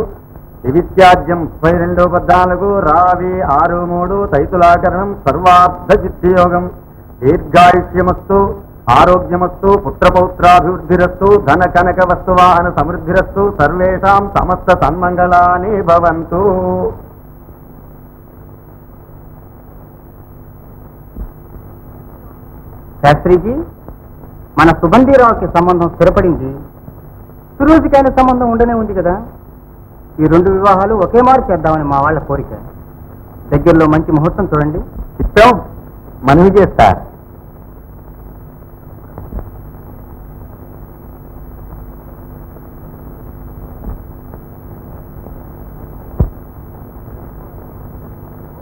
దివిత్యాజ్యం 32-14 రావి 6-3 తైతులాకరణం సర్వార్థ సిద్ధియోగం. దీర్ఘాయుష్యమస్తు, ఆరోగ్యమస్తు, పుత్రపౌత్రాభివృద్ధిరస్తు, ధన కనక వస్తువాహన సమృద్ధిరస్తు, సర్వేషాం సమస్త సన్మంగళాని భవంతు. శాస్త్రిజీ, మన సుగంధీరావుకి సంబంధం స్థిరపడింది. సురోజికైన సంబంధం ఉండనే ఉంది కదా. ఈ 2 వివాహాలు ఒకే మారు చేద్దామని మా వాళ్ళ కోరిక. దగ్గరలో మంచి ముహూర్తం చూడండి. చిత్తం మనవి చేస్తా.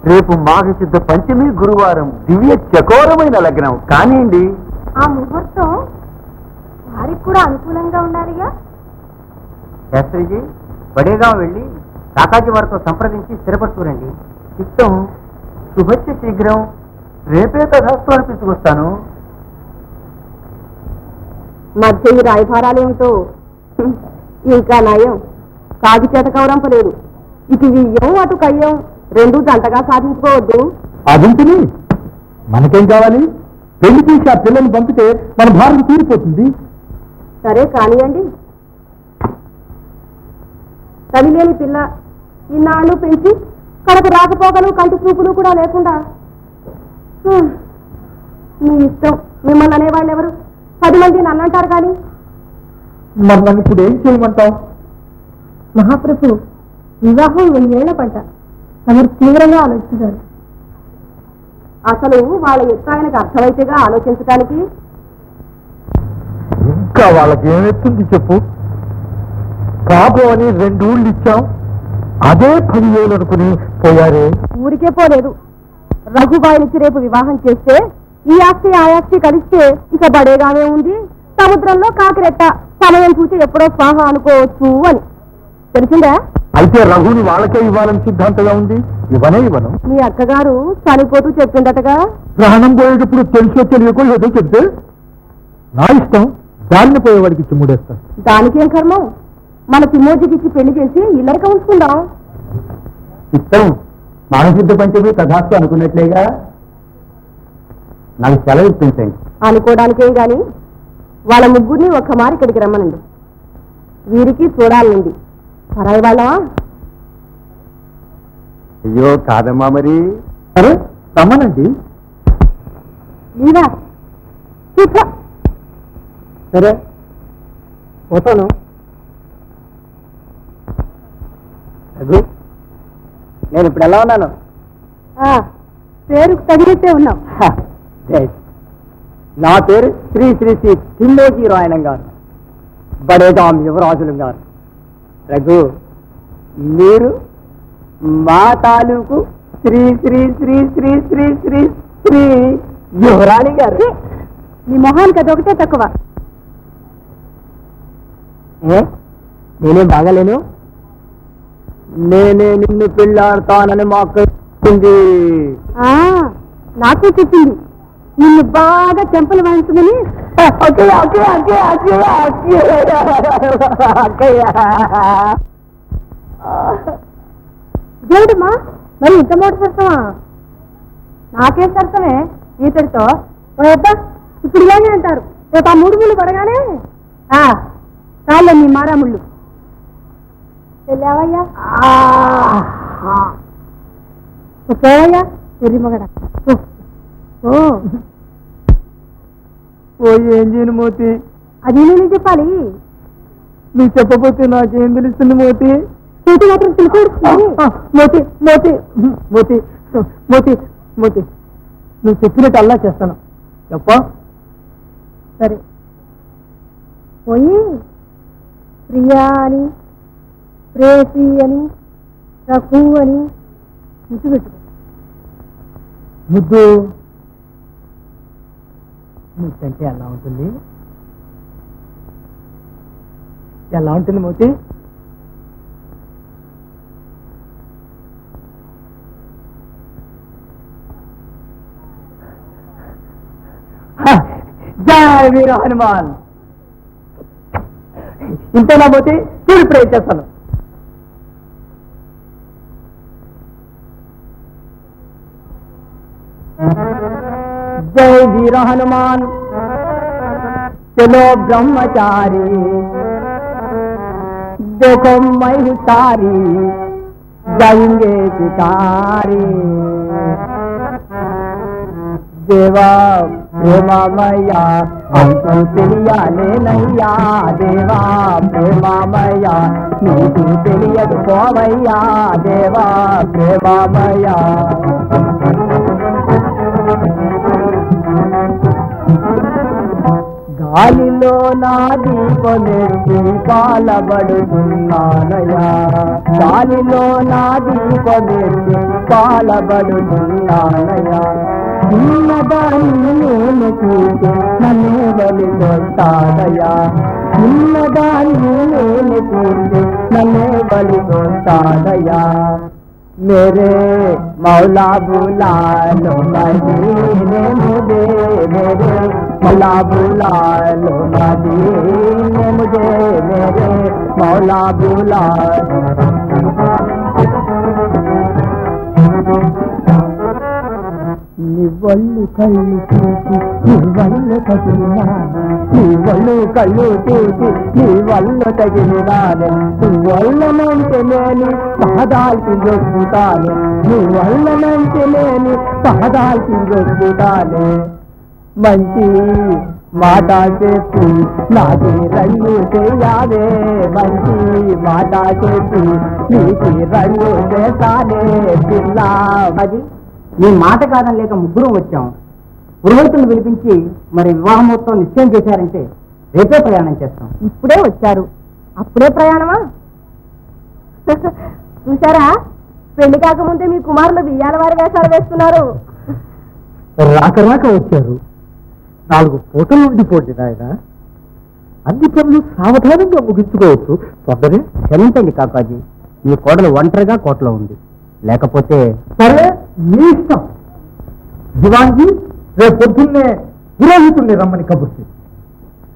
రేపు మాఘశుద్ధ పంచమి గురువారం దివ్య చకోరమైన లగ్నం కానివ్వండి. ఆ ముహూర్తం వారికి కూడా అనుకూలంగా ఉండాలిగా. శాస్త్రిజీ, బడేగా వెళ్ళి కాకాజీ వారితో సంప్రదించి స్థిరపరుచుకురండి. చిత్తం శుభస్య శీఘ్రం. రేపే తథాస్తు అనిపించుకొస్తాను. మధ్య ఈ రాయభారాలేమిటో ఇంకా నయం. కాగి చేత కౌరంపలేదు. ఇటు వియ్యం అటు కయ్యం 2 జంటగా సాధించుకోవద్దు. అదింటిని మనకేం కావాలి? పెళ్లి చేసి ఆ పిల్లల్ని పంపితే మన భారం తీరిపోతుంది. సరే కానియండి. తల్లిలేని పిల్ల ఇన్నాళ్ళు పెంచి కడకు రాకపోకలు కంటి చూపులు కూడా లేకుండా. మీ ఇష్టం. మిమ్మల్ని అనేవాళ్ళు ఎవరు? 10 మంది నన్నంటారు కానీ. మరి నన్ను ఇప్పుడు ఏం చేయమంటావు? మహాప్రభు, వివాహం 1000 ఏళ్ల పంట. తమరు తీవ్రంగా ఆలోచిస్తారు. అసలు వాళ్ళ ఎత్తు ఆయనకు అర్థమైతేగా ఆలోచించడానికి. ఇంకా వాళ్ళకి ఏమెత్తుంది చెప్పు. బాబు అని 2 ఊళ్ళు ఇచ్చాం, అదే 10,000 అనుకుని పోయారే. ఊరికే పోలేదు. రఘుబాయినిచ్చి రేపు వివాహం చేస్తే ఈ ఆస్తి ఆ ఆస్తి కలిస్తే ఇక బడేగానే ఉంది. సముద్రంలో కాకిరెట్ట, సమయం చూసి ఎప్పుడో స్వాహ అనుకోవచ్చు అని తెలిసిందా? అయితే రఘుని వాళ్ళకే ఇవ్వాలని సిద్ధాంతంగా ఉంది. ఇవ్వను. మీ అక్కగారు చనిపోతూ చెప్పిందటగా. ప్రాణం పోయేటప్పుడు తెలుసో తెలియకో ఏదో చెప్తే నా ఇష్టం, దాన్ని పోయేవాడికి ఇచ్చి ముడేస్తాను. దానికేం కర్మం, మన తిమ్మోజికి ఇచ్చి పెళ్లి చేసి ఇల్లరిక ఉంచుకుందాం. ఇష్టం మానసిద్ధ పంచమి కథాస్తు అనుకున్నట్లేగా. నాకు సెలవు ఇప్పించండి. అనుకోవడానికేం గాని వాళ్ళ ముగ్గురిని ఒక్క మారి ఇక్కడికి రమ్మనండి. వీరికి చూడాలండి. పరాయి వాళ్ళ. అయ్యో కాదమ్మా, మరి సరే రమ్మనండి. నీవా? సరే పోతాను. రఘు, నేను ఇప్పుడు ఎలా ఉన్నాను? పేరుకు తగిలితే ఉన్నాం. నా పేరు శ్రీ శ్రీ శ్రీ తిమ్మోజీ రాయణం గారు, బడేగాం యువరాజులు గారు. రఘు, మీరు మా తాలూకు శ్రీ శ్రీ శ్రీ శ్రీ శ్రీ శ్రీ శ్రీ యువరాణి గారు. నీ మొహానికి అదొకటే తక్కువ. నేనేం బాగాలేను. నేనే నిన్ను పెళ్ళాడతానని మాకు నాకు చెప్పింది. నిన్ను బాగా చెంపలు వాయించుకుని. దేవుడమ్మా, మరి ఇంత మోట సరసమా? నాకేం సరసమే ఈతడితో. పోయబ్బా, ఇప్పుడు ఇలాగే అంటారు. రేపు ఆ 3 ముళ్ళు పడగానే చాలే నీ మారాముళ్ళు. వెళ్ళావయ్యా పోవయ్యా ఎర్రి మగడ. ఏం చేయను మోతి? అది నేను చెప్పాలి. నువ్వు చెప్పబోతే నాకేం తెలుస్తుంది మోతి? చేతి మాత్రం తెలుసుకోడు. మోతి మోతి మోతి మోతి మోతి, నువ్వు చెప్పినట్టు అల్లా చేస్తాను. చెప్ప. సరే, పోయి ప్రియా అని, ప్రేసి అని, రఘు అని ముద్దు పెట్టు. ముద్దు ముద్దంటే ఎలా ఉంటుంది? ఎలా ఉంటుంది మోతి? జై వీర హనుమాన్. ఇంతేనా మోతి? చూడు ప్రే చేస్తాను. जय वीर हनुमान चलो ब्रह्मचारी, देखो मैं तारी जाएंगे पितारी. देवा प्रेमा मैया हमको तेलिया ले नैया. देवा प्रेमा मैया नीतू तेलियद पोवैया. देवा प्रेमा मैया గాలిలో నా దీపమెత్తి కాలబడుతున్నానయా. గాలిలో నా దీపమెత్తి కాలబడుతున్నానయా. చిన్నదాన్ని నేను చూసి నన్ను బలికొస్తానయా. చిన్నదాన్ని నేను చూసి నన్ను బలికొస్తానయా. मेरे मौला बुला लो मदीने मुझे. मेरे मौला बुला लो मदीने मुझे. मेरे मौला बुला. నివ్వళ్ళు కళ్ళు చూసి నివ్వళ్ళు తగిలినాను. నివ్వళ్ళు కళ్ళు చూసి నివ్వళ్ళు తగిలినాను. నువ్వళ్ళనంటే నేను పహదాల్కి దొక్కుతాను. నువ్వళ్ళనంటే నేను పహదాల్కి దొక్కుతాను. మంచి మాట చెప్పి నాది రంగు చేయావే. మంచి మాట చెప్పి నీకి రంగు చేస్తానే పిల్ల. అది మీ మాట కాదని లేక ముగ్గురం వచ్చాం. పురోహితులను పిలిపించి మరి వివాహమోత్సవం నిశ్చయం చేశారంటే రేపే ప్రయాణం చేస్తాం. ఇప్పుడే వచ్చారు, అప్పుడే ప్రయాణమా? చూసారా, పెళ్లి కాకముందే మీ కుమారులు బియ్యాల వారి వేషాలు వేస్తున్నారు. రాక రాక వచ్చారు, 4 పూటలు ఉండిపోండి నాయన. అన్ని పనులు సావధానంగా ముగించుకోవచ్చు. తొందరే క్షమించండి కాకాజీ, మీ కోడలు ఒంటరిగా కోటలో ఉంది. లేకపోతే సరే, మీ ఇష్టం. దివాన్జీ రేపు పొద్దున్నే పురోహితుల్ని రమ్మని కబుర్చి.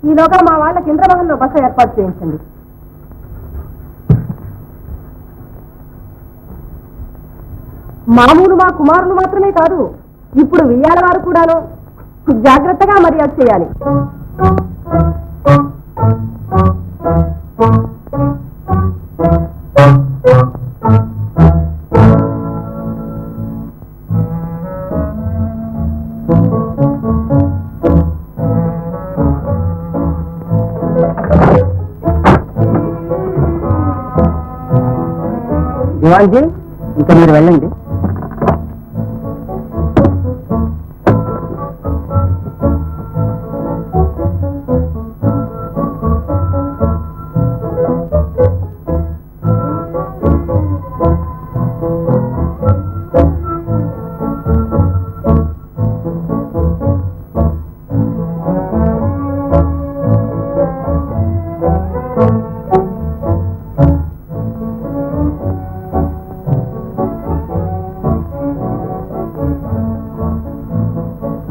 ఈలోగా మా వాళ్ళకి ఇంద్రమహల్లో బస ఏర్పాటు చేయించండి. మామూలు మా కుమారులు మాత్రమే కాదు, ఇప్పుడు వియ్యాల వారు కూడాను జాగ్రత్తగా మర్యాద చేయాలి. దివాన్జీ, ఇంకా మీరు వెళ్ళండి.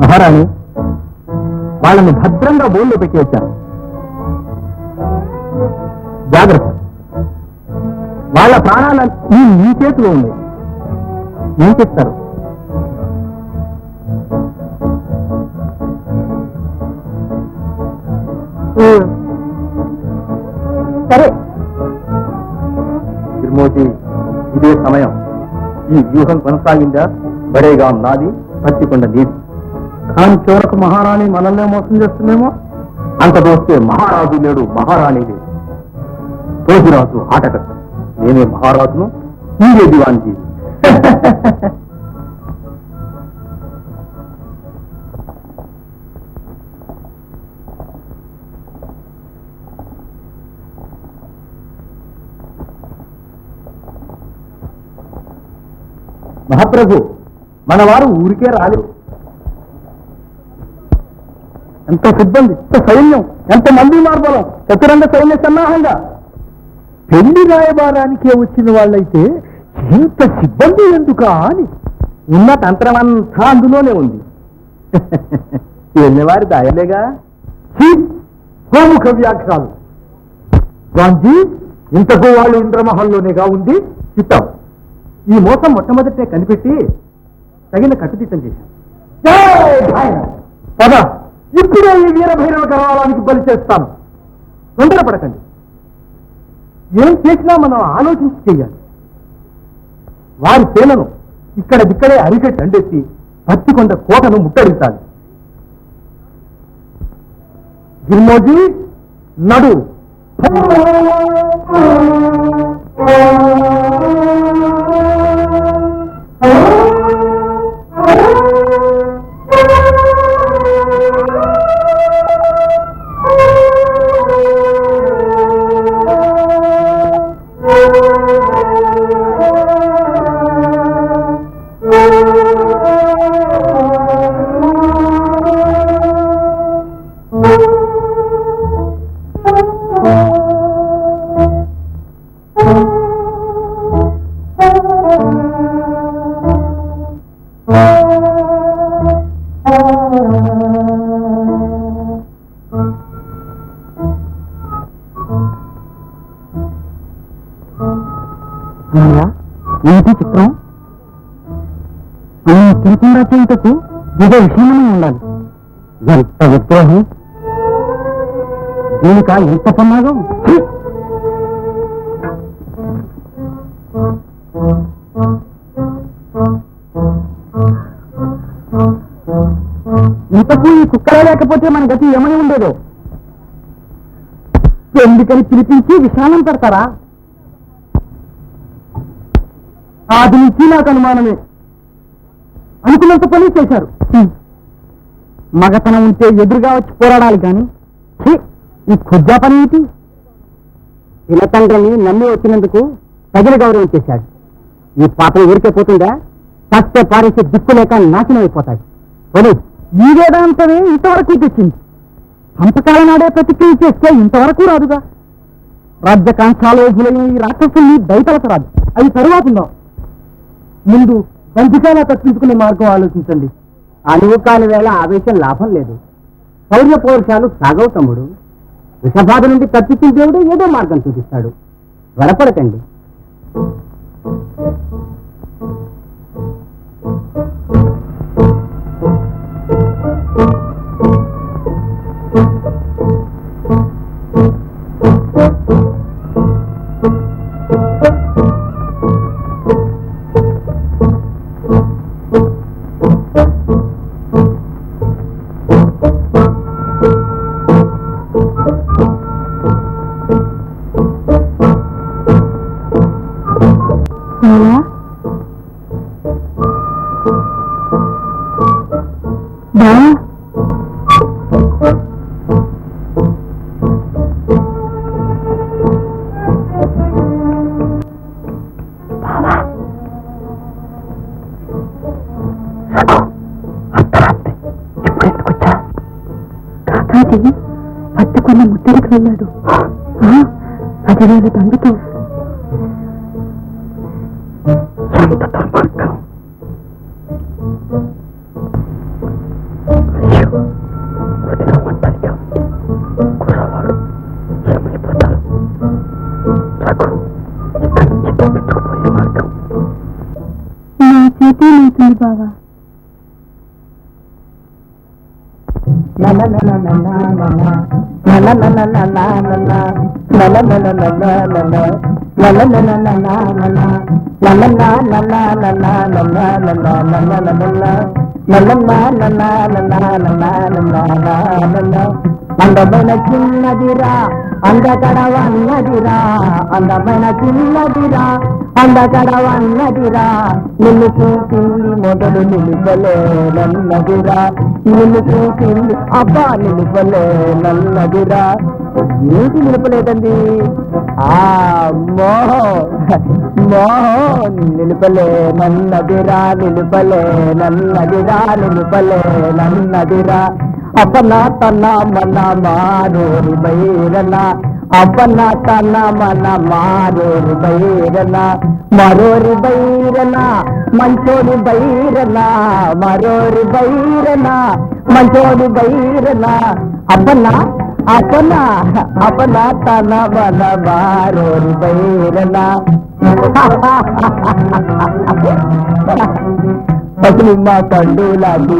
మహారాణి, వాళ్ళని భద్రంగా బోన్లో పెట్టి వచ్చాను. జాగ్రత్త, వాళ్ళ ప్రాణాలన్నీ మీ చేతిలో ఉన్నాయి. ఏం చెప్తారు? సరే, తిరుమూర్తి, ఇదే సమయం. ఈ వ్యూహం కొనసాగిందా బడేగా నాది, పత్తికొండ నీది. కానీ చివరకు మహారాణి మనల్నే మోసం చేస్తుందేమో. అంత దోస్తే మహారాజు లేడు, మహారాణి లేదు. తోజిరాజు ఆటకట్ట, నేనే మహారాజును, నీవే దివాన్జీ. మహాప్రభు, మన వారు ఊరికే రాలేదు. ఎంత సిబ్బంది, ఎంత సైన్యం, ఎంత మంది మార్బలం, చతురంగ సైన్య సన్నాహంగా. పెళ్లి రాయబారానికే వచ్చిన వాళ్ళైతే ఇంత సిబ్బంది ఎందుకా అని. ఉన్న తంత్రమంతా అందులోనే ఉంది. వెళ్ళేవారి దాయలేగా. గోముఖ వ్యాఖ్యాలు. గాంధీ, ఇంతకు వాళ్ళు ఇంద్రమహల్లోనేగా ఉంది. చిత్తం, ఈ మోసం మొట్టమొదటే కనిపెట్టి తగిన కట్టుదిట్టం చేశాం. పద, ఇప్పుడే ఈ వీరభైరవ కరాలానికి బలి చేస్తాను. తొందరపడకండి. ఏం చేసినా మనం ఆలోచించి చెయ్యాలి. వారి సేనను ఇక్కడే అరికట్టి అండెత్తి పత్తికొండ కోటను ముట్టడించాలి. గిరిమోజీ, నడు. ఏంటి చిత్రం? తినకుండా చేయుటకు ఏదో విషయమే ఉండాలి. ఎంత విద్రోహం, దీనిక ఎంత ప్రమాదం. ఇంతకు ఈ కుక్కలే లేకపోతే మన గతి ఏమని ఉండేదో. ఎందుకని పిలిపించి విశాలం పెడతారా? ఆది నుంచి నాకు అనుమానమే. అనుకున్నంత పని చేశారు. మగతనం ఉంటే ఎదురుగా వచ్చి పోరాడాలి కానీ ఈ ఖుజ్జా పని ఏంటి? పిల్లతండ్రిని నమ్మి వచ్చినందుకు తగిన గౌరవం చేశాడు. ఈ పాపం ఊరికే పోతుందా? చస్తే పారేసి దిక్కు లేక నాశనం అయిపోతాడు. పోనీ ఈ వేదాంతమే ఇంతవరకు తెచ్చింది. సంతకాల నాడే ప్రతిక్రియ చేస్తే ఇంతవరకు రాదుగా. రాజ్యకాంక్షాలోభులైన ఈ రాక్షసుల్ని దయతలసరాదు. అది తరువాతుందా? ముందు బంధికాలా తప్పించుకునే మార్గం ఆలోచించండి. అనువు కాని వేళ ఆవేశం లాభం లేదు. శౌర్య పౌరుషాలు సాగవు తమ్ముడు. విషబాధ నుండి తప్పించిన దేవుడు ఏదో మార్గం చూపిస్తాడు. త్వరపడకండి. పట్టుకున్న ముట్టడికి వెళ్ళాడు. 10,000 దండుతో. ఎంత దుర్మార్గం! కుర్రవాడు ఏమైపోతారు? రఘు ఇక్కడి నుంచి తప్పించుకుపోయే మార్గం నా చేతి అవుతుంది బావా. అందమైన చిన్నదిరా అందకడవన్నదిరా, అందమైన చిన్నదిరా అందకడవన్నదిరా, నిన్ను చూసింది మొదలు నిలుపలే నన్నదిరా, నిన్ను చూసింది అబ్బా నిలుపలే నన్నదిరా. ఏంటి నిలుపలేదండి? మోహం నిలుపలే నన్నదిరా, నిలుపలే నన్నదిరా, నిలుపలే నన్నదిరా. అపన తన మన మారోరి బైరన, అపన తన మన మారోరి బైరన, మరోరి బైరన మంచోడి బైరన, మరోరి బైరన మంచోడి బైరన. అపన అపన అపన తన మన మారోరి బైరన. పసులిమ్మ పండులాది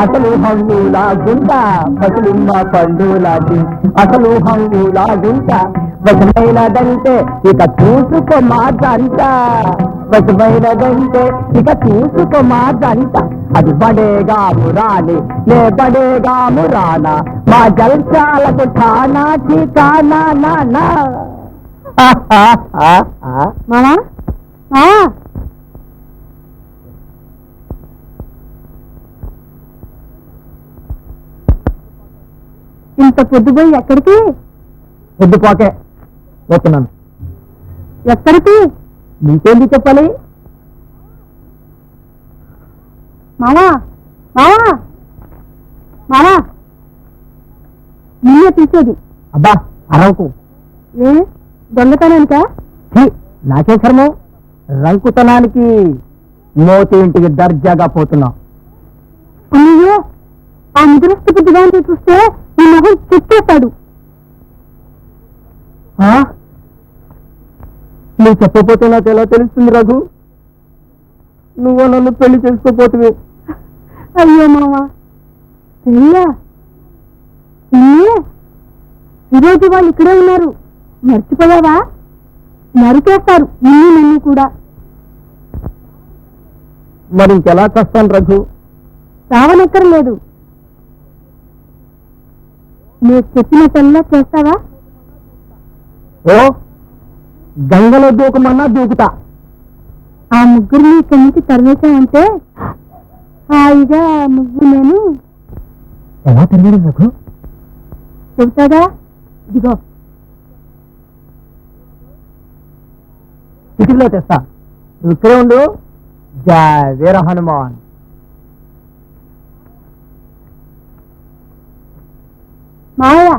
అసలు హంగులాగుంటా, పసులిమ్మ పండులాది అసలు హంగులాగుంటా. వశమైనదంటే ఇక చూసుకో మాటంట, వశమైనదంటే ఇక చూసుకో మాటంట. అది బడేగాము రాని నే బడేగాము రానా, మా జల్చాలకు ఠానా ఠికానా నానా. మామా ఇంత పొద్దుపోయి ఎక్కడికి? పొద్దుపోకే పోతున్నాను. ఎక్కడికి? నీకేంటి చెప్పాలి? మావా మావా మావా నిన్నే తీసేది. అబ్బా అరవకు. ఏ దొంగతనానికా? నాకే కర్మం. రంకుతనానికి మోతి ఇంటికి దర్జాగా పోతున్నా. అయ్యో ఆ ముద్రస్తు బుద్ధిగాంతో చూస్తే ఈ మొహం చెట్టేస్తాడు. నువ్వు చెప్పకపోతే నాకు ఎలా తెలుస్తుంది రఘు? నువ్వు నన్ను పెళ్లి చేసుకోపోతువి. అయ్యో మావా పెళ్ళా? ఈరోజు వాళ్ళు ఇక్కడే ఉన్నారు, మర్చిపోయావా? నరికేస్తారు నిన్ను నన్ను కూడా. మరి ఇంకెలా చేస్తాను రఘు? చావనక్కర్లేదు, మీరు చెప్పినట్టల్లా చేస్తావా? ఓ గంగలో దూకమన్నా దూకుతా. ఆ ముగ్గురిని ఇక్కడి నుంచి తరివేశామంటే హాయిగా నువ్వు నేను ఎలా తిరిగాడు రఘు? చెబుతాగా. ఇదిగో చిటికలో తెస్తా, నువ్వు ఇక్కడే ఉండు. జయ వీర హనుమాన్. మావయ్య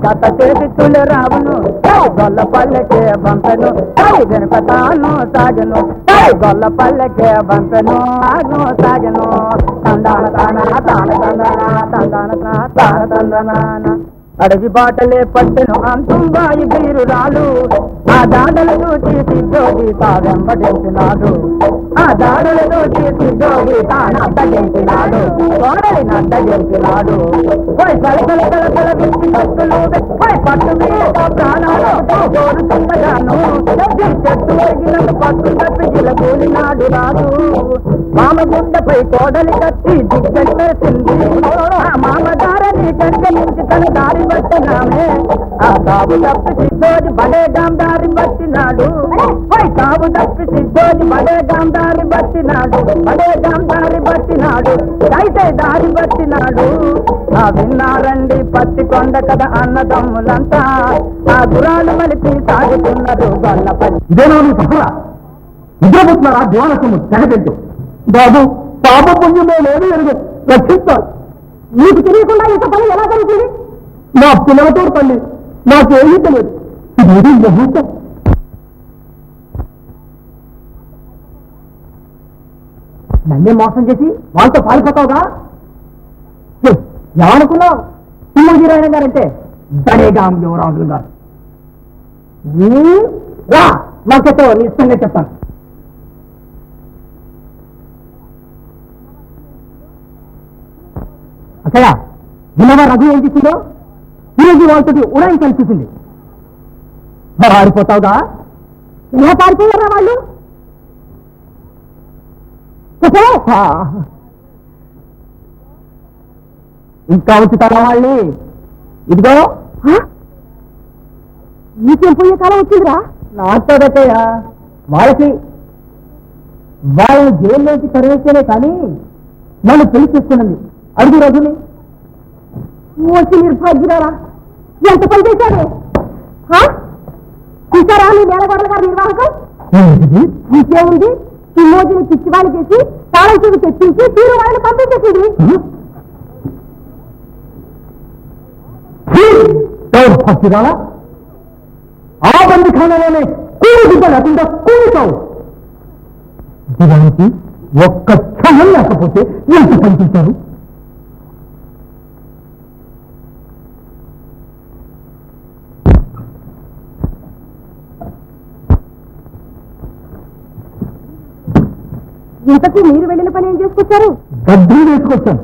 దత్త చేతులు రావును గొల్ల పల్లెకే బంపెను వెనుకతాను సాగను గొల్ల పల్లెకే బంపెను ఆగను సాగను తందాన తాన తాన తందన తందాన తాన తందనాన అడవి బాటలే పట్టెను అంతుంబాయి బీరురాలు ఆ దాడలను తీసి జోగి తావెంబడించినాడు ఆ దాడులను తీసి జోగి తానడ్డగించినాడు కోడలి నడ్డగించినాడు పోయి కలకల కలకల విప్పి కత్తులు పోయి పట్టు మీద ప్రాణాలతో కోరుతుండగాను చెట్టు ఎగినట్టు పట్టు తప్పి గిలకూలినాడు రాదు మామగుండపై కోడలి కత్తి దిగ్గెట్టేసింది ఆ మామగారని కంటే నుంచి తన దారి పట్టినామే ఆ తావు తప్పి సిద్ధోజి బడేగాం దారి పట్టినాడు పోయి తావు తప్పి సిద్ధోజి బడేగాం దారి పట్టినాడు బడేగాం దారి పట్టినాడు అయితే దారి పట్టినాడు ఆ విన్నారండి పత్తి కొండ కథ అన్నదమ్ములంతా ఆ గురాలు మలిపి సాగుతున్నారు గొల్లపల్లి. ఇదేనా మీ సఫల? నిద్రపోతున్నారా దివానసము తెగపెట్టు. బాబు పాప పుణ్యమే లేదు ఎరుగు రక్షిస్తారు. నీకు తెలియకుండా ఇంత పని ఎలా జరుగుతుంది? నా పిల్లలతో తల్లి నాకేమీ తెలియదు. ఇది ముహూర్తం. నన్నే మోసం చేసి వాళ్ళతో పారిపోతావుగా? ఏమనుకున్నావు? సింహజీరాయణ గారంటే బడేగాం యువరాజులు గారు. రా నాకెట్టో ఇష్టంగా చెప్తాను. అక్కయ్య విన్నవా రఘు ఏం చేసిందో ఈరోజు వాళ్ళతో ఉడాయించాలని చూసింది. మరి ఆడిపోతావుగా? ఎలా పారిపోయారా వాళ్ళు? ఇంకా ఉంచుతారా వాళ్ళని? ఇదిగో నీకేం పోయే కాలం వచ్చిందిరా? నాటోదక్కయ్య వాళ్ళకి వాళ్ళని జైల్లోకి తరివేస్తేనే కానీ నన్ను పెళ్లి చేసుకున్నది. అడుగు రఘుని. వచ్చి నిర్భాగ్యురారా, ఎంత పని చేశారు? చూసారా మీ నేలగొడల గారి నిర్వాహకం? ఇంకేముంది, సింహోజిని పిచ్చివాణి చేసి తాళం చెవి తెప్పించి తీరు వాళ్ళని పంపించేసింది. భక్తిరాలా ఆ బందిఖానాలోనే కూడుకుంటా లేకుండా కూడుతావు. దివానికి ఒక్క క్షణం లేకపోతే ఎంత పనిచేశారు? ఇంతకు మీరు వెళ్ళిన పని ఏం చేసుకొచ్చారు? గడ్డి వేసుకొచ్చాను.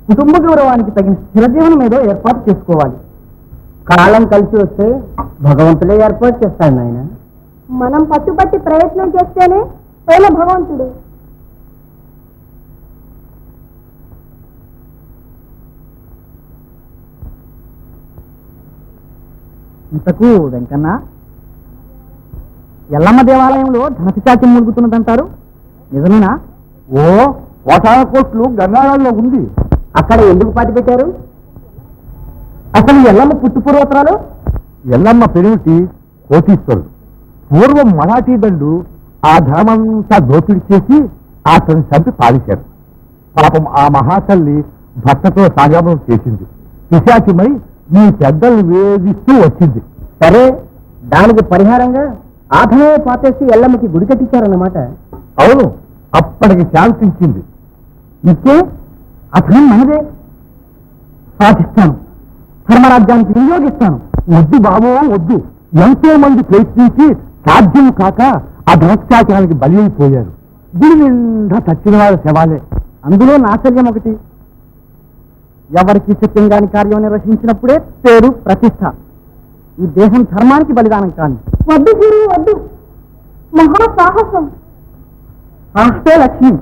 కుటుంబ గౌరవానికి తగిన స్థిరజీవనం ఏదో ఏర్పాటు చేసుకోవాలి. కాలం కలిసి వస్తే భగవంతుడే ఏర్పాటు చేస్తాడు నాయన. మనం పట్టుబట్టి ప్రయత్నం చేస్తేనే పైన భగవంతుడు. ఇంతకు వెంకన్న, ఎల్లమ్మ దేవాలయంలో ధనపిశాచం ములుగుతున్నదంటారు, నిజమేనా? ఓ 1,000 కోట్లు గంగాళంలో ఉంది. అక్కడ ఎందుకు పాతి పెట్టారు? అసలు ఎల్లమ్మ పుట్టు పూర్వోత్తరాలు? ఎల్లమ్మ పెరుమిటి కోటీశ్వరుడు. పూర్వం మరాఠీ దండు ఆ ధనమంతా దోపిడీ చేసి అతని చంపి పాలిశారు. పాపం ఆ మహాతల్లి భర్తతో సాగమనం చేసింది. పిశాచిమై మీ పెద్దలు వేధిస్తూ వచ్చింది. సరే, దానికి పరిహారంగా ఆ ధనమే పాతేసి ఎల్లమ్మకి గుడి కట్టించారన్నమాట. అవును, అప్పటికి శాంతించింది. ఇచ్చే అతను మనదే. సాధిస్తాను, ధర్మరాజ్యానికి వినియోగిస్తాను. వద్దు బాబు వద్దు. ఎంతో మంది ప్రయత్నించి సాధ్యం కాక ఆ ధనత్యాగానికి బలి అయిపోయారు. గుడి నిండా చచ్చిన వారి శవాలే. అందులో నాశల్యం ఒకటి. ఎవరికి చిత్తంగాని కార్యం నిర్వహించినప్పుడే పేరు ప్రతిష్ట. ఈ దేహం ధర్మానికి బలిదానం కాని. వద్దు గురు వద్దు, మహాసాహసం. సాహసే లక్ష్మి.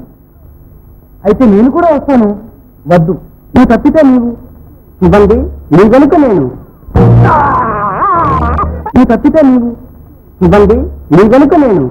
అయితే నేను కూడా వస్తాను. వద్దు, నువ్వు తప్పితే నీవు. ఇవ్వండి, నీ వెనుక నేను. నువ్వు తప్పితే నీవు. ఇవ్వండి, నీ వెనుక నేను.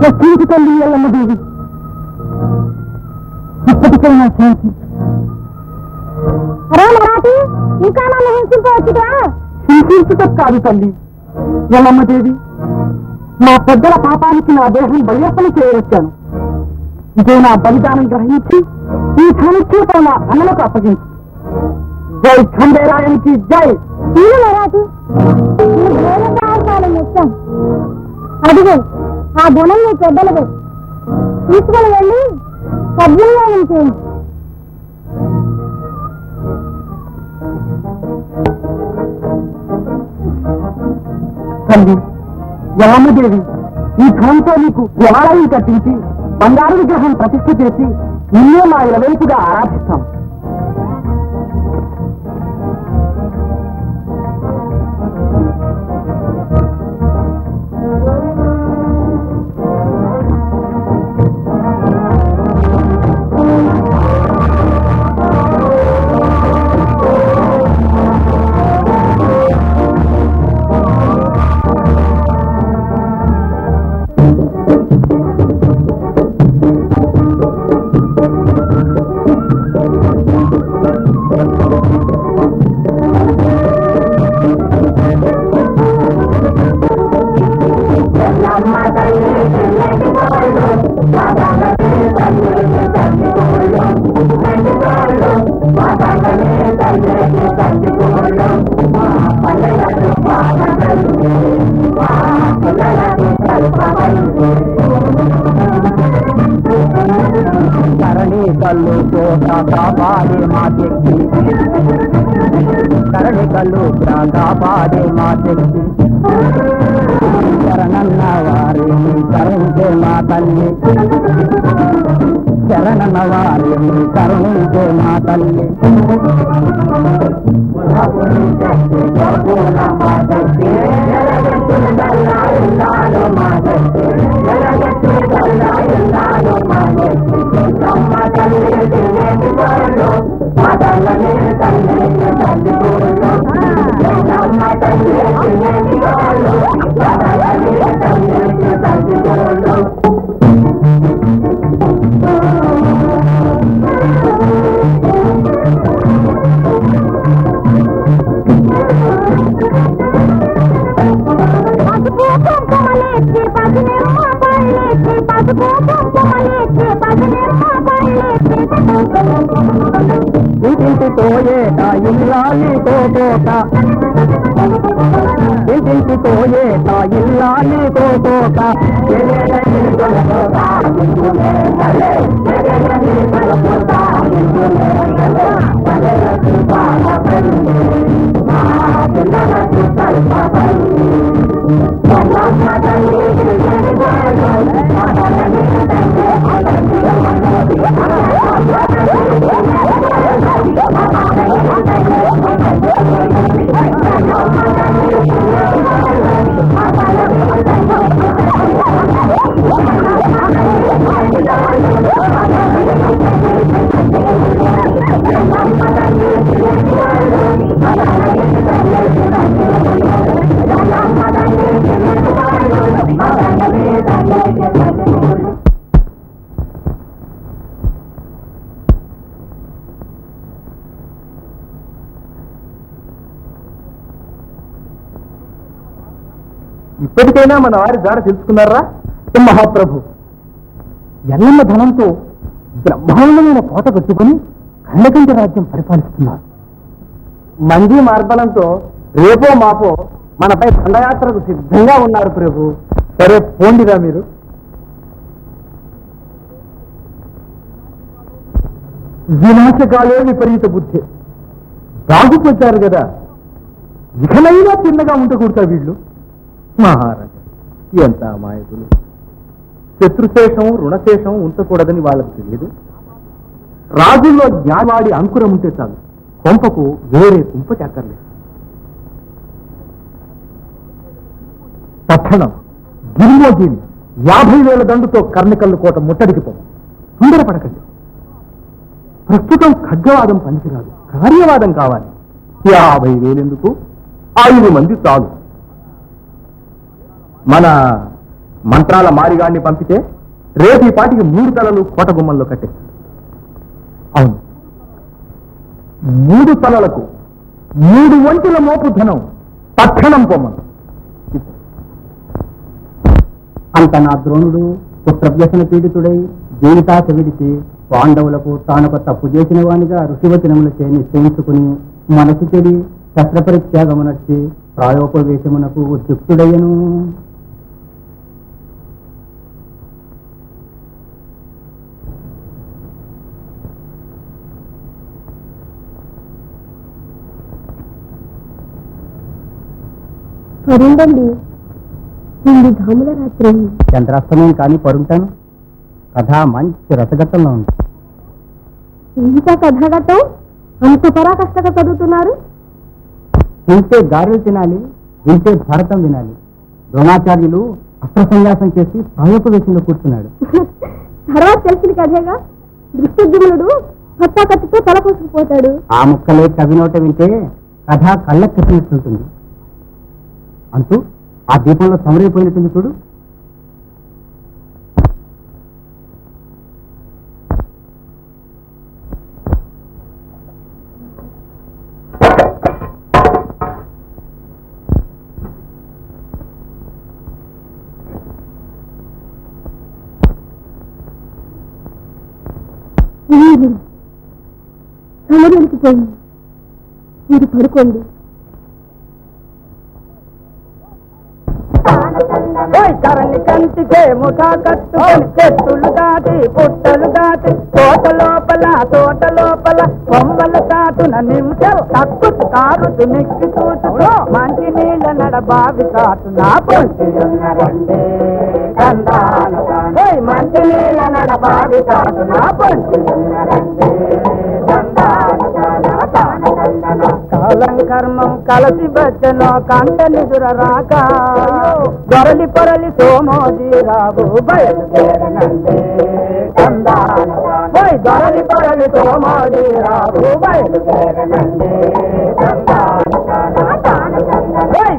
ఎక్కడికి తల్లి ఎల్లమ్మదేవి, ఇప్పటికైనా శాంతి. మరాఠీ ఇంకా నన్ను హింసించవచ్చుగా? హింసించటం కాదు తల్లి ఎల్లమ్మదేవి. మా పెద్దల పాపానికి నా దేహం బలియర్పణ చేయవచ్చాను. ఇదే నా బలిదానం గ్రహించి ఈ ధనుక్షేపం నా అన్నలకు అప్పగించి. జై ఖండేరాయనికి జై. మరాఠీ, ముఖ్యం. అదిగో ఆ గుణం నీ పెద్దలదే. తీసుకుని వెళ్ళి సద్వినియోగం చేయండి. తల్లి ఎల్లమ్మదేవి, ఈ ధనంతో నీకు దేవాలయం కట్టించి బంగారు విగ్రహం ప్రతిష్ఠ చేసి నిన్నే మా ఇలవైపుగా ఆరాధిస్తాం. కరణి కళ్ళు కాపాడే మా శక్తి. కరణి కళ్ళు కాపాడే మా శక్తి. శరణన్న వారిని కరుణించే మా తల్లి. శరణన్న వారిని కరుణించే మా తల్లి. ఇంటింటితో ఏట ఇల్లాలి తోట. ఇంటింటి కోటితో ఏట ఇల్లాలి కోటోక ఇప్పటికైనా మన వారి జాడ తెలుసుకున్నారా మహాప్రభు? ఎల్లమ్మ ధనంతో బ్రహ్మాండమైన కోట కట్టుకుని ఖండకంఠ రాజ్యం పరిపాలిస్తున్నారు. మంది మార్బలంతో రేపో మాపో మనపై దండయాత్రకు సిద్ధంగా ఉన్నారు ప్రభు. సరే పోండిరా మీరు. వినాశకాలే విపరీత బుద్ధి. బాగుపడ్డారు కదా, ఇకనైనా చిన్నగా ఉండకూడతా వీళ్ళు. మహారాజా ఎంత అమాయకులు. శత్రుశేషం రుణశేషం ఉంచకూడదని వాళ్ళకు తెలియదు. రాజుల్లో జ్ఞానవాడి అంకురం ఉంటే చాలు, కొంపకు వేరే కుంప చెక్కర్లేదు. తక్షణం గిరిమోజీని 50,000 దండుతో కర్ణికల్లు కోట ముట్టడికి పో. తొందరపడకండి. ప్రస్తుతం ఖడ్గవాదం పనికిరాదు, కార్యవాదం కావాలి. 50,000 ఎందుకు? 5 మంది చాలు. మన మంత్రాల మారిగాడిని పంపితే రేపు ఈ పాటికి 3 తలలు కోట గుమ్మల్లో కట్టేస్తారు. అవును, 3 తలలకు 3 వంతుల మోపు ధనం తక్షణం పొమ్మను. అంత నా ద్రోణుడు పుత్రవ్యసన పీడితుడై జీవితాశ విడిచి పాండవులకు తానొక తప్పు చేసిన వానిగా ఋషివచనములచే నిశ్చయించుకుని మనసు చెడి శస్త్రపరిత్యాగమునర్చి ప్రాయోపవేశమునకు ఉద్యుక్తుడయ్యను. పరుండండి, ఇది ధాముల రాత్రి. చంద్రాస్తమయం కానీ పరుంటాను. కథ మంచి రసగట్టంలో ఉంది. ఇంకా కథాగతం అంత పరాకష్టంగా చదువుతున్నారు. తింటే గారెలు తినాలి, వింటే భారతం వినాలి. ద్రోణాచార్యులు అస్త్ర సన్యాసం చేసి ప్రాయోపవేశంలో కూర్చున్నాడు. తర్వాత తెలిసిన కథేగా, దృష్టిద్యుమ్నుడు కొత్త కత్తితో తల పూసుకుపోతాడు. ఆ ముక్కలే కవినోట వింటే కథ కళ్ళెక్కినట్టుంటుంది. అంటూ ఆ దీపంలో సమరైపోయినట్టుంది చూడు. సమరానికి పోయి మీరు పడుకోండి. చరణి కంటికే ముఖ కట్టుకొని చెట్టులు దాటి పుట్టలు దాటి తోట లోపల కొమ్మల చాటున నిమిషాలు తక్కువ కారుతు నెక్కి చూసుకో. మంచి నీళ్ళ నడ బావి చాటున పొంచి ఉన్నరండి మంచి నీళ్ళ నడ బావి చాటున పొంచి ఉన్నరండి. కాలం కర్మం కలసి బచ్చనో కంట నిదుర రాక దొరలి పొరలి సోమోజీ రావు బయలుదేరనండి. దొరలి పొరలి సోమోజీ రావు బయలుదేరనండి.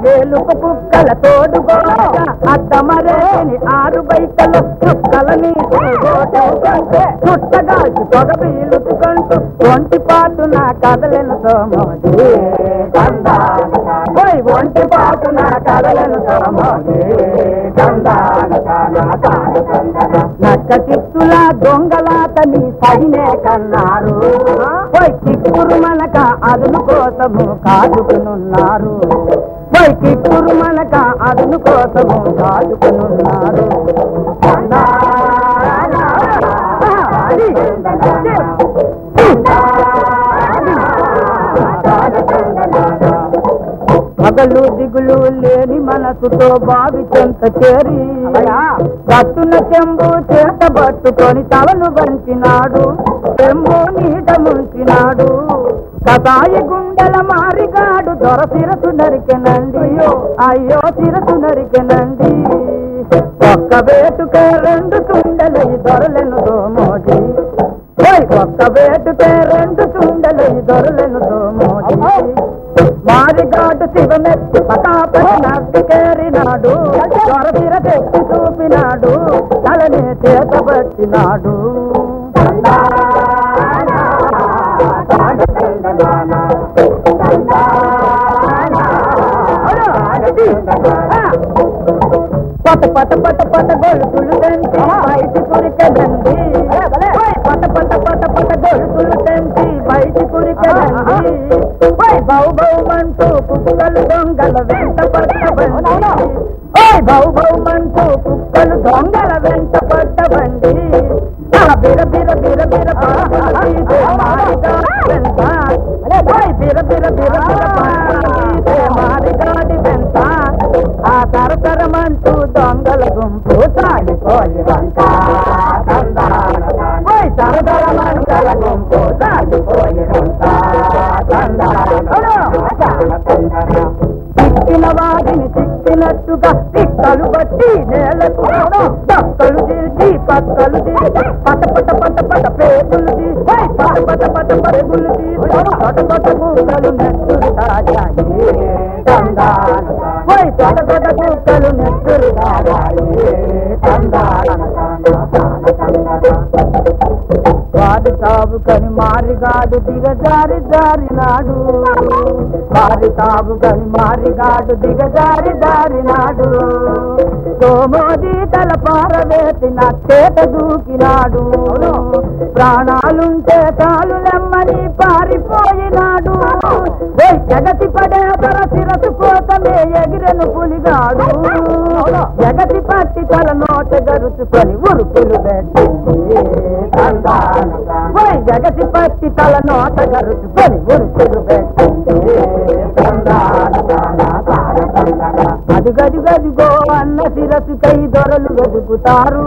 వేలుకు కుక్కల తోడుగోగా అద్దమరేని 6 బయటలు చుక్కలని చుట్టగాల్చి పొగ పీలుచుకుంటూ ఒంటి పాటున కదలను సోమోజీ ఒంటి పాటున కదలను సోమోజీ. నక్క చిత్తుల దొంగలాతని సడినే కన్నారు. చిక్కురు మనక అదును కోసము కాదుకునున్నారు. పైకి కురుమనక అదును కోసము కాదుకునున్నాడు. పగలు దిగులు లేని మనసుతో బావి చెంత చేరి కత్తున చెంబు చేత పట్టుకొని తలను వంచినాడు. చెంబు నీట ముంచినాడు. కసాయి గుండెల మారిగాడు దొర శిరసు నరికెనండి. అయ్యో శిరసు నరికెనండి. ఒక్క వేటుకే రెండు కుండలు దొరలను దోమోజి. ఒక్క వేటుకే రెండు కుండలు దొరలను దోమోజి. మారిగాడు శివమెత్తి పటాపటి నవ్వికేరినాడు. దొర శిరసెత్తి చూపినాడు. తలని చేతబట్టినాడు. పట పట పట పట గొలుసులు తెంచి బయటి కురికెదండి. పట పట పట పట గొలుసులు తెంచి బయటి కురికెదండి. బౌ బౌమంటూ కుక్కలు దొంగల వెంట పట్టబండి. బౌ బౌమంటూ కుక్కలు దొంగల వెంట పట్టబండి. బిర బిర బిర బిర మారిగాడి వెంట ఆ తరతరమంటూ దొంగల గుంపు సాగిపోయిరంట. తరతరమంటల గుంపు సాగిపోయిరంట. చిక్కిన వాడిని చిక్కినట్టుగా తిక్కలు బట్టి నేలకు పక్కలు తీర్చి పక్కలు తీర్చి పట పట పట పట పేగులు తీసి పట పట పట పరుగులు తీసి పట పట కుక్కలు నెత్తురు తాగాయి. పట పట కుక్కలు నెత్తురు తాగాయి. వాడి తావు కని మారిగాడు దిగజారి జారినాడు. వాడి తావు కని మారిగాడు దిగజారి జారినాడు. సోమోజీ తల పారవేసి నచ్చేట దూకినాడు. ప్రాణాలుంటే తాళులెమ్మని పారిపోయినాడు. జగతి పడే తర శిరసు కోసమే ఎగిరెను పులిగాడు. జగతి పట్టి తల నోట గరుచుకొని ఉరుకులు పెట్టింది. జగతి పట్టి తల నోట గరుచుకొని ఉరుకులు పెట్టింది. అదిగదిగదిగో అన్న శిరసుకై దొరలు వెతుకుతారు.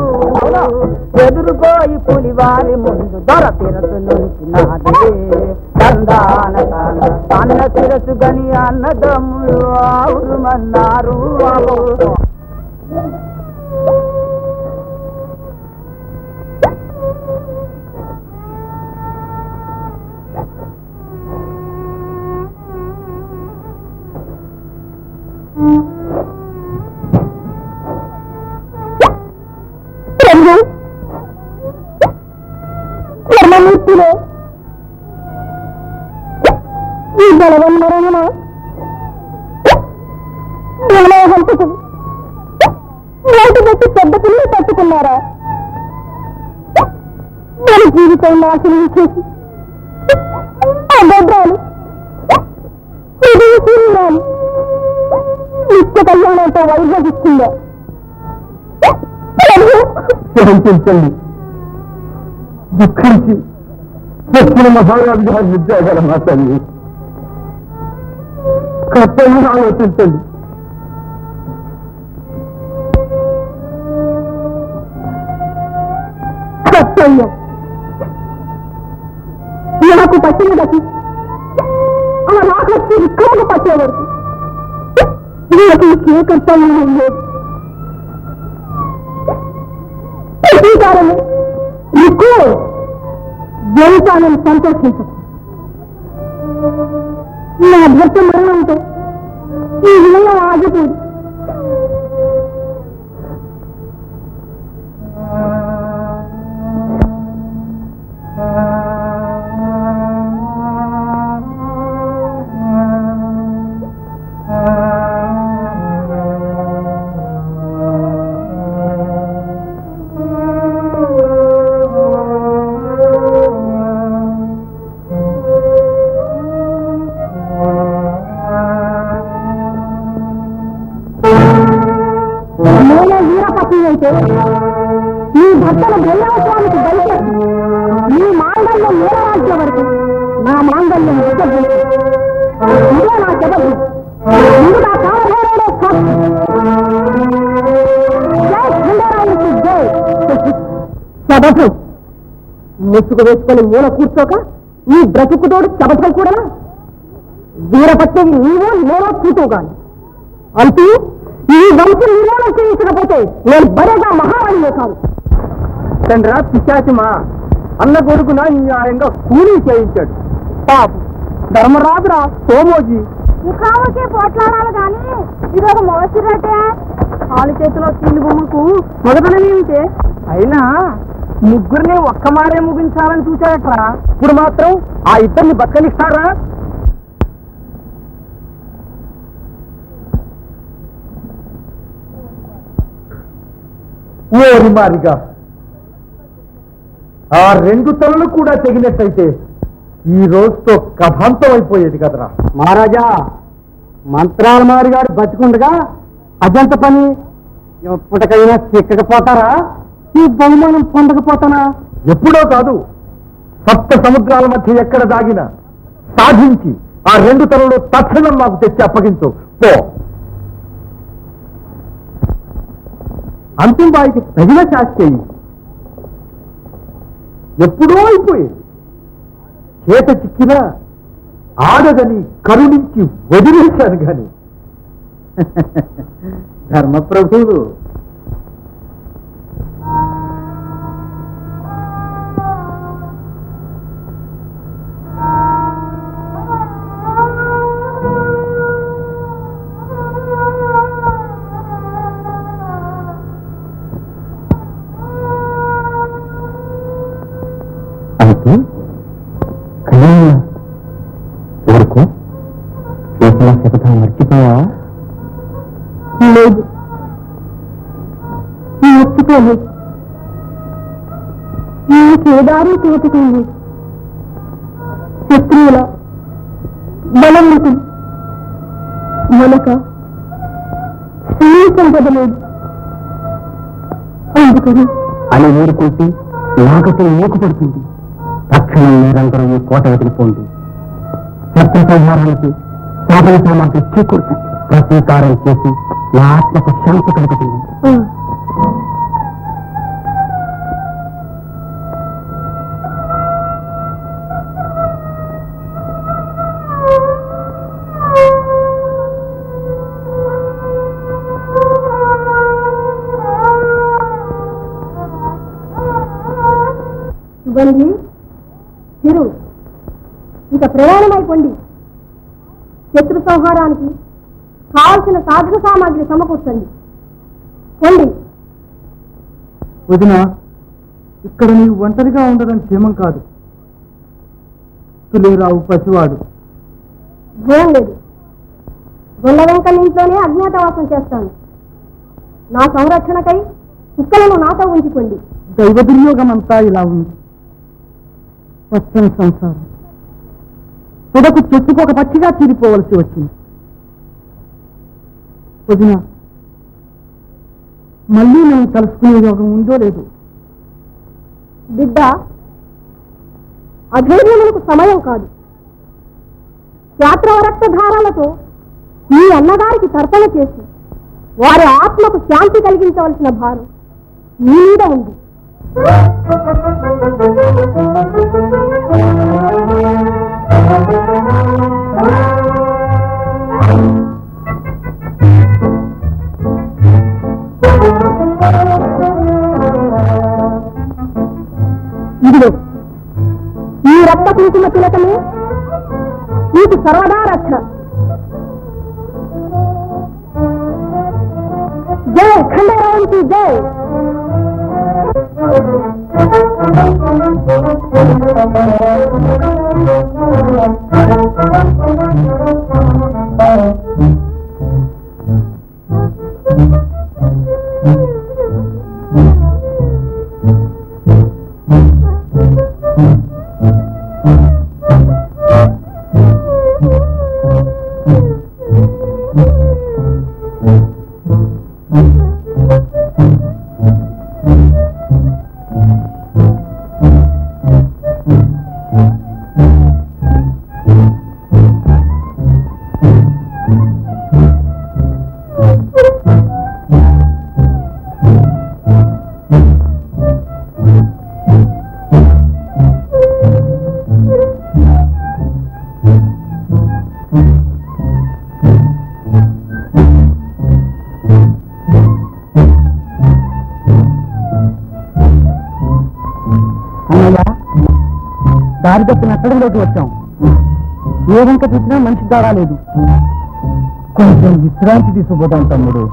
ఎదురుపోయి పులివారి ముందు దొర శిరసు నుంచినాది. అన్న శిరసు గని అన్నదమ్ములు ఆవురుమన్నారు. ధర్మమూర్తిలో ఈ బలవన్మరణ హంతకు నోటి పెట్టి పెద్ద పిల్లలు పట్టుకున్నారా? మన జీవితం నాశనం చేసి అభద్రాలు హృదయశూన్యాలు నిత్య కళ్యాణంతో వైభవిస్తుందా? శాంతించండి. దుఃఖించి దక్షిణ మహారాజు గారి విద్యాగల మా తల్లి కర్తవ్యం ఆలోచించండి. కర్తవ్యం నాకు పట్టిన గతి ఆ రాకొచ్చి విక్రమకు పట్టేవరకు నాకు ఏ కర్తవ్యం లేదు. ప్రతీకారము ఎక్కువ జీవితాలను సంతోషించు. నా భర్త మరణంతో ఈ విధంగా ఆగిపోయింది. అంటే నీ భర్తను బ్రహ్మోత్సవానికి బయట నీ మాంగళ్యం నేరవాల్సిన వరకు నా మాంగళ్యం ఇదే నా చెబుతు ఇది నా కాలభైరవుడే శబథం ముసుగు వేసుకొని మూల కూర్చోక ఈ బ్రతుకుతోడు శబథం కూడా వీరపత్ని నీవో నేనో కూతోగాని అంటూ ఈ వంశం నిర్మాణం చేయించకపోతే నేను బరేగా మహారాణినే కాదు. తండ్రా పిశాచిమా అన్న కొడుకున న్యాయంగా కూలీ చేయించాడు. పాపు ధర్మరాజురా సోమోజీ. ముఖాముఖి పోట్లాడాలి కానీ ఇదొక మోసిరటే కాలు చేతిలో కీలు బొమ్మకు మొదటనేమిటే. అయినా ముగ్గురిని ఒక్క మారే ముగించాలని చూశాడట్రా. ఇప్పుడు మాత్రం ఆ ఇద్దరిని బక్కలిస్తారా? ఓరి మారిగా ఆ రెండు తలలు కూడా తెగినట్టయితే ఈ రోజుతో కథాంతం అయిపోయేది కదరా. మహారాజా మంత్రాల మారిగాడు బతికుండగా అజంత పని ఎప్పటికైనా చిక్కకపోతారా? ఈ బహుమానం పొందకపోతానా? ఎప్పుడో కాదు, సప్త సముద్రాల మధ్య ఎక్కడ దాగినా సాధించి ఆ రెండు తలలు తక్షణం మాకు తెచ్చి అప్పగించు పో. అంతిమ వారికి తగిన శాస్త్రి ఎప్పుడో అయిపోయింది. చేత చిక్కినా ఆడదని కరుణించి వదిలేశాను గాని ధర్మప్రభువులు అయితే ఊరుకో చేసిన శపథం మర్చిపోయావా? లేదు, మర్చిపోలేదు. నీకే దారి తోచుకుంది. శత్రువుల బలవంతులు మనక సంపదలేదు. అందుకని అని ఊరుకుంటే నాకతో మూకుపడుతుంది. తక్షణం మీరందరూ ఈ కోట వదిలిపోండి. శత్రు సంహారానికి సాధన సామాగ్రి చేకూరుతుంది. ప్రతీకారం చేసి నా ఆత్మకు శాంతి కలుగుతుంది. సుగంధి చిరు ఇక ప్రయాణమైపోండి. శత్రు సంహారానికి కావలసిన సాధన సామాగ్రి సమకూర్చండి. పొండి. వదిన, ఇక్కడ నీవు ఒంటరిగా ఉండడం క్షేమం కాదు. తులేరావు పసివాడు. భయం లేదు. గొల్ల వెంకన్న ఇంట్లోనే అజ్ఞాతవాసం చేస్తాను. నా సంరక్షణకై కుక్కలను నాతో ఉంచుకోండి. దైవ దుర్యోగం అంతా ఇలా ఉంది. పచ్చని సంసారం పొదకు చెట్టుకొక పచ్చిగా చీరిపోవలసి వచ్చింది. వదిన, మళ్ళీ నేను కలుసుకునే యోగం ఉందో లేదో. బిడ్డ, అధైర్యములకు సమయం కాదు. యాత్రవరక్తధారాలతో ఈ అన్నగారికి తర్పణ చేసి వారి ఆత్మకు శాంతి కలిగించవలసిన భారం మీ మీద ఉంది. ఇదిగో ఈ రక్త కుంకుమ తిలకమే నీకు సర్వదా రక్ష. జై ఖండరావుకి జై. దారి తప్పిన అక్కడిలోకి వచ్చాం. ఏ వంక చూసినా మనిషి దారా లేదు. కొంచెం విశ్రాంతి తీసుకుపోతాం తమ్ముడు.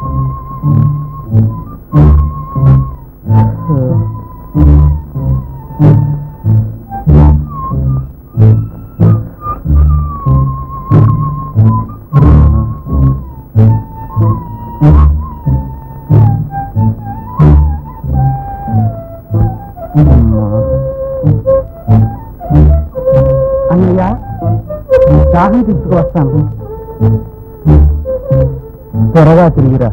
అన్నయ్య, దాహం తీసుకువస్తాను. త్వరగా తిరిగిరా.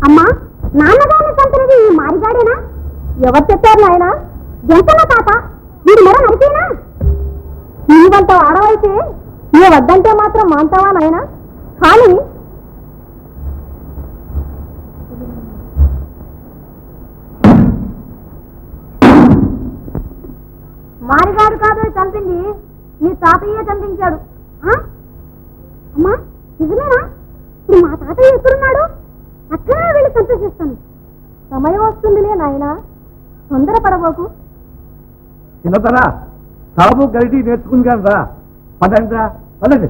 అమ్మా, నాన్నగారిని చంపినది ఈ మారిగాడేనా? ఎవరు చెప్పారు నాయన? జంతన తాత, వీడు మరో నరికేనా? నీవంత ఆడవైతే ఏ వద్దంటే మాత్రం మాంతావా నాయన? కానీ మారిగాడు కాదు చంపింది, నీ తాతయ్యే చంపించాడు. అమ్మా, నిజమేనా? ఇప్పుడు మా తాతయ్య ఎక్కడున్నాడు? అట్లా వెళ్ళి సంతోషిస్తాను. సమయం వస్తుందిలే నాయన, తొందరపడబోకు. చిన్నతరా సాబు గరిటి నేర్చుకుంది కదా, పదండి పదండి.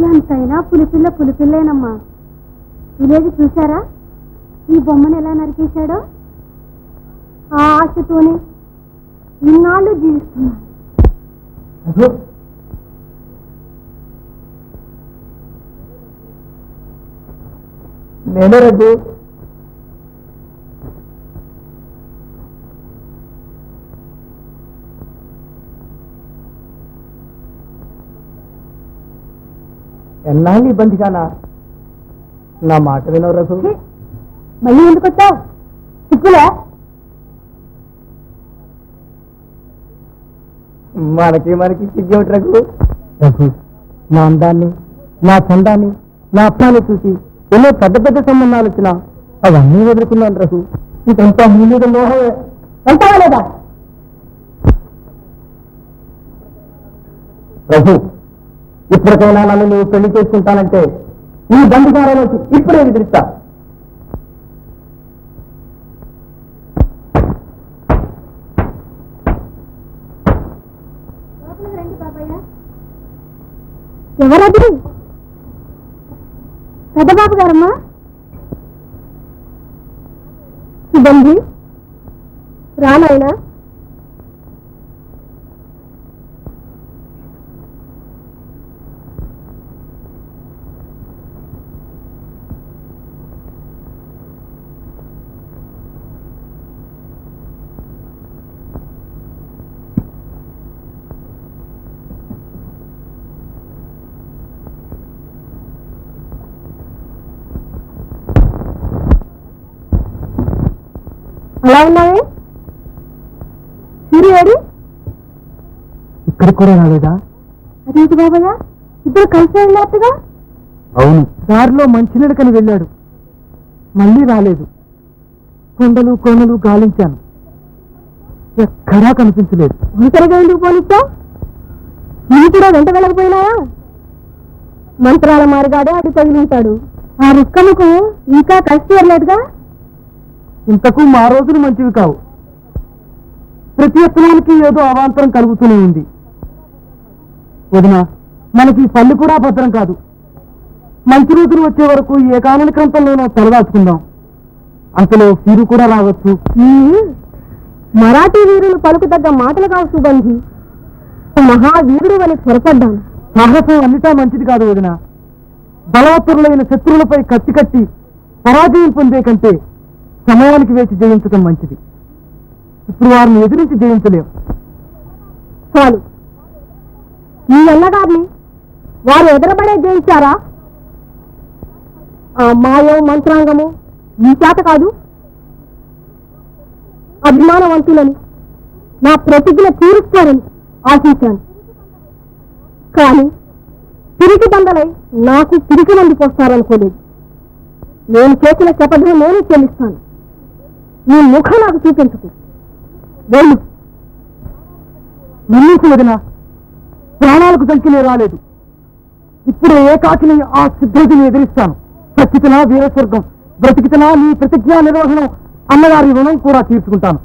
ఎంతైనా పులిపిల్ల పులిపిల్లేనమ్మా. విలేజ్ చూశారా? ఈ బొమ్మను ఎలా నరికేశాడో. ఆ ఆశతోనే ఇన్నాళ్ళు జీవిస్తున్నా. నేనే రద్దు. ఎన్నాళ్ళు ఇబ్బంది కానా? నా మాట వినవు రఘు. మళ్ళీ ఎందుకు వచ్చావు? సిగ్గులే? మనకి సిగ్గేమిటి రఘు? రఘు, నా అందాన్ని, నా చందాన్ని, నా అప్పాన్ని చూసి ఎన్నో పెద్ద పెద్ద సంబంధాలు వచ్చినా అవన్నీ వదులుకున్నాను రఘు. ఇదంతా మీ మీద మోహమే. వెళ్తావా లేదా? రఘు, ఇప్పటికైనా నన్ను నువ్వు పెళ్లి చేసుకుంటానంటే ఈ బండికారంలోకి ఇప్పుడే ఎదిరిస్తా. ఎవరది? పెద్దబాబు గారమ్మా. సుగంధి రానాయనా అలా ఉన్నావే సిరి ఏడి ఇక్కడికి కూడా రాలేదా? అదేంటి బాబయ్య ఇద్దరు కలిసి వెళ్ళాట్టుగా? అవును, దారిలో మంచినీడకని వెళ్ళాడు, మళ్ళీ రాలేదు. కొండలు కోనలు గాలించాను, ఎక్కడా కనిపించలేదు. ఒంటరిగా ఎందుకు పోనిచ్చావు? నువ్వు కూడా వెంట వెళ్ళకపోయినావా? మంత్రాల మారిగాడే అటు తగిలింటాడు. ఆ రుక్కముకు ఇంకా కలిసి తీరలేదుగా? ఇంతకు మా రోజులు మంచివి కావు. ప్రతి యత్నానికి ఏదో అవాంతరం కలుగుతూనే ఉంది. వదిన, మనకి పళ్ళు కూడా భద్రం కాదు. మంచి రోజులు వచ్చే వరకు ఏ కానని క్రంతంలోనో తలదాచుకుందాం. అంతలో వీరు కూడా రావచ్చు. మరాఠీ వీరులు పలుకు తగ్గ మాటలు కావు సుగంధి. మహావీరుడు అని త్వరపడ్డాను. సాహసం అన్నిటా మంచిది కాదు వదిన. బలవత్తరులైన శత్రువులపై కత్తి కట్టి పరాజయం పొందే కంటే సమయానికి వేచి జయించడం మంచిది. ఇప్పుడు వారిని ఎదిరించి జయించలేం. చాలు, ఈ ఎల్లగారిని వారు ఎదురబడే జయించారా? ఆ మాయం మంత్రాంగము ఈ చేత కాదు. అభిమానవంతులని నా ప్రతిజ్ఞ తీరుస్తారని ఆశించాను. కానీ తిరిగి బందలై నాకు తిరిగి మందిపోస్తారనుకోలేదు. నేను చేసిన శపథం నేను చెల్లిస్తాను. నీ ముఖం నాకు చూపించుకు. వెళ్ళు. మన్నించి వదిన, ప్రాణాలకు సంఖ్యలే రాలేదు. ఇప్పుడు ఏకాకిని ఆ సిద్ధుడిని ఎదిరిస్తాను. చచ్చితనా వీరస్వర్గం, బ్రతికితనా నీ ప్రతిజ్ఞా నిర్వహణం, అన్నగారి రుణం కూడా తీర్చుకుంటాను.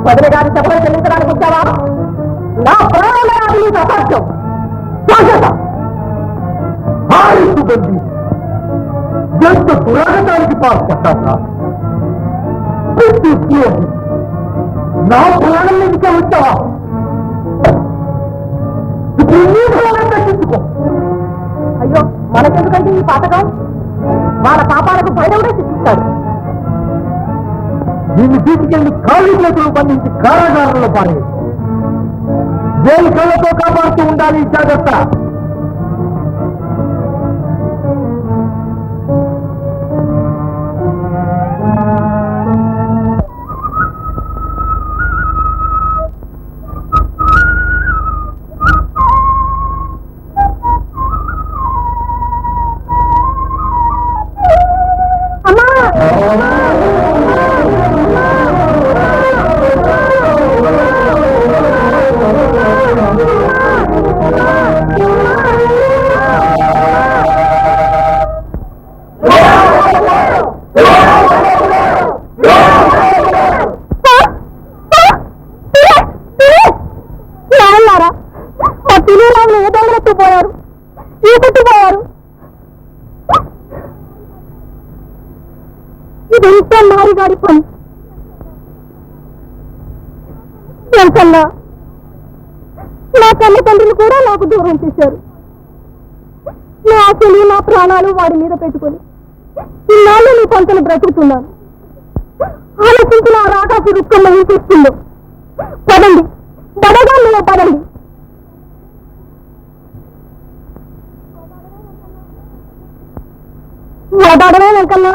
వదిన గారి చెప్పలు చెల్లించడానికి వచ్చావా? నా ప్రాణంలో నీకు అసాధ్యం. ఎంత పురాణానికి పాల్పడ్డా నా ప్రాణం ఇంకా వచ్చావా? ఇప్పుడు నీ ప్రాణం తగ్గించుకో. అయ్యో, మనకెందుకంటే ఈ పాతకం? వాళ్ళ పాపాలకు పైనవుడే శిక్షిస్తాడు. దీన్ని తీసుకెళ్లి ఖాళీ చేతులు బంధించి కారాగారంలో పారే. జైలు కళ్ళతో కాపాడుతూ ఉండాలి. జాగ్రత్త. అంతా మారిగాడి పని. ఎంతన్నా నా కన్న తండ్రిని కూడా నాకు దూరం చేశారు. నా ఆశలు నా ప్రాణాలు వాడి మీద పెట్టుకొని ఇన్నాళ్ళు నీ కొంతను బ్రతుకుతున్నాను. ఆలోచించిన ఆ రాకాసి దుఃఖం చూస్తుందో. పదండి, బడగా నువ్వు పదండి. ఓదాడమే వెంకన్నా.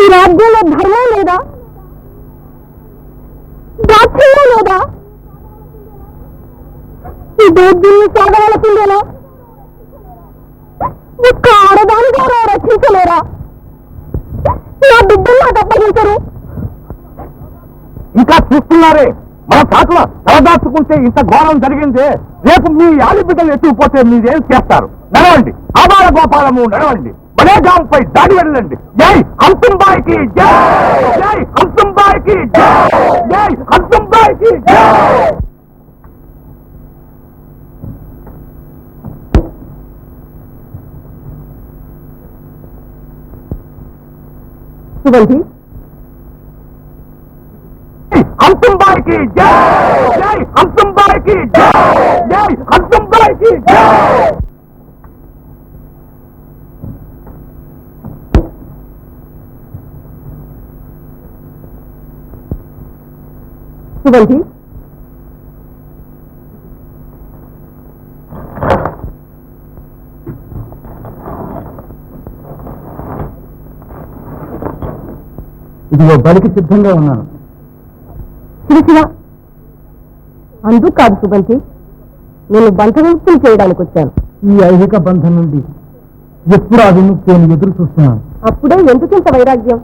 ఈ రాజ్యంలో ధర్మం లేదా, దాక్షిణ్యం లేదా? ఈ దోద్యుల్ని సాగవలసిందేనా? ఒక్క ఆడదాని ద్వారా రక్షించలేరా? నా బిడ్డలు నాకు అప్పగించరు. ఇంకా చూస్తున్నారే, మన చాటున తలదాచుకుంటే ఇంత ఘోరం జరిగిందే. రేపు మీ ఆలి బిడ్డలు ఎత్తుకుపోతే మీరేం చేస్తారు? నడవండి, ఆబాల గోపాలము నడవండి. బలేగాంపై దాడి వెళ్ళండి. జై హంసంబాయికి జై, జై హంసంబాయికి జై, జై హంసంబాయికి జై. శివంతి, హంసంబాయికి జై, జై హంసంబాయికి జై, జై హంసంబాయికి జై. శివంతి, ఇదిగో బలికి సిద్ధంగా ఉన్నాను. శివ, అందుకు కాదు శివంతి, నేను బంధవిముక్తులు చేయడానికి వచ్చాను. ఈ ఐహిక బంధం నుండి ఎప్పుడు ఆ విముక్తి ఎదురు చూస్తున్నాను. అప్పుడే ఎందుకింత వైరాగ్యం?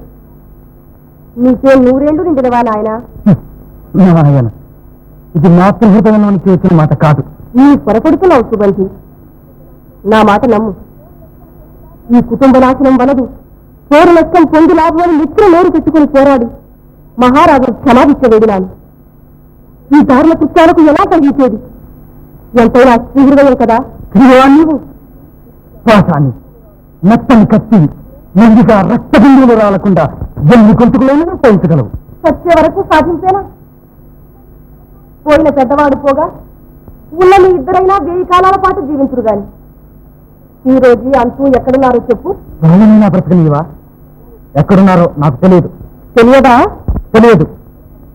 నీకే 100 ఏళ్ళు నిండినవా నాయన? నాయన, ఇది మాతృహృదయం నుంచి వచ్చిన మాట కాదు. నీ పొరపడుతున్నావు శివంతి. నా మాట నమ్ము. ఈ కుటుంబ నాశనం వలదు పేరు నష్టం పొంది లాభమని మిత్ర నోరు పెట్టుకుని పోరాడి మహారాజు క్షమాభిచ్చ వేడినాను. ఈ దారుణ కృత్యాలకు ఎలా కలిగించేది? ఎంతైనా శ్రీహృదయం కదా నీవు. శ్వాసాన్ని నత్తని కత్తి నెల్లిగా రక్త బిందువులు రాలకుండా ఎన్ని గొంతుకులైనా పోయించగలవు. వచ్చే వరకు సాధించేనా? పోయిన పెద్దవాడు పోగా ఉన్న మీ ఇద్దరైనా 1000 కాలాల పాటు జీవించురు గాని ఈ రోజు అంటూ ఎక్కడున్నారో చెప్పు. వాళ్ళనైనా బ్రతకనివా? ఎక్కడున్నారో నాకు తెలియదు. తెలియదా? తెలియదు.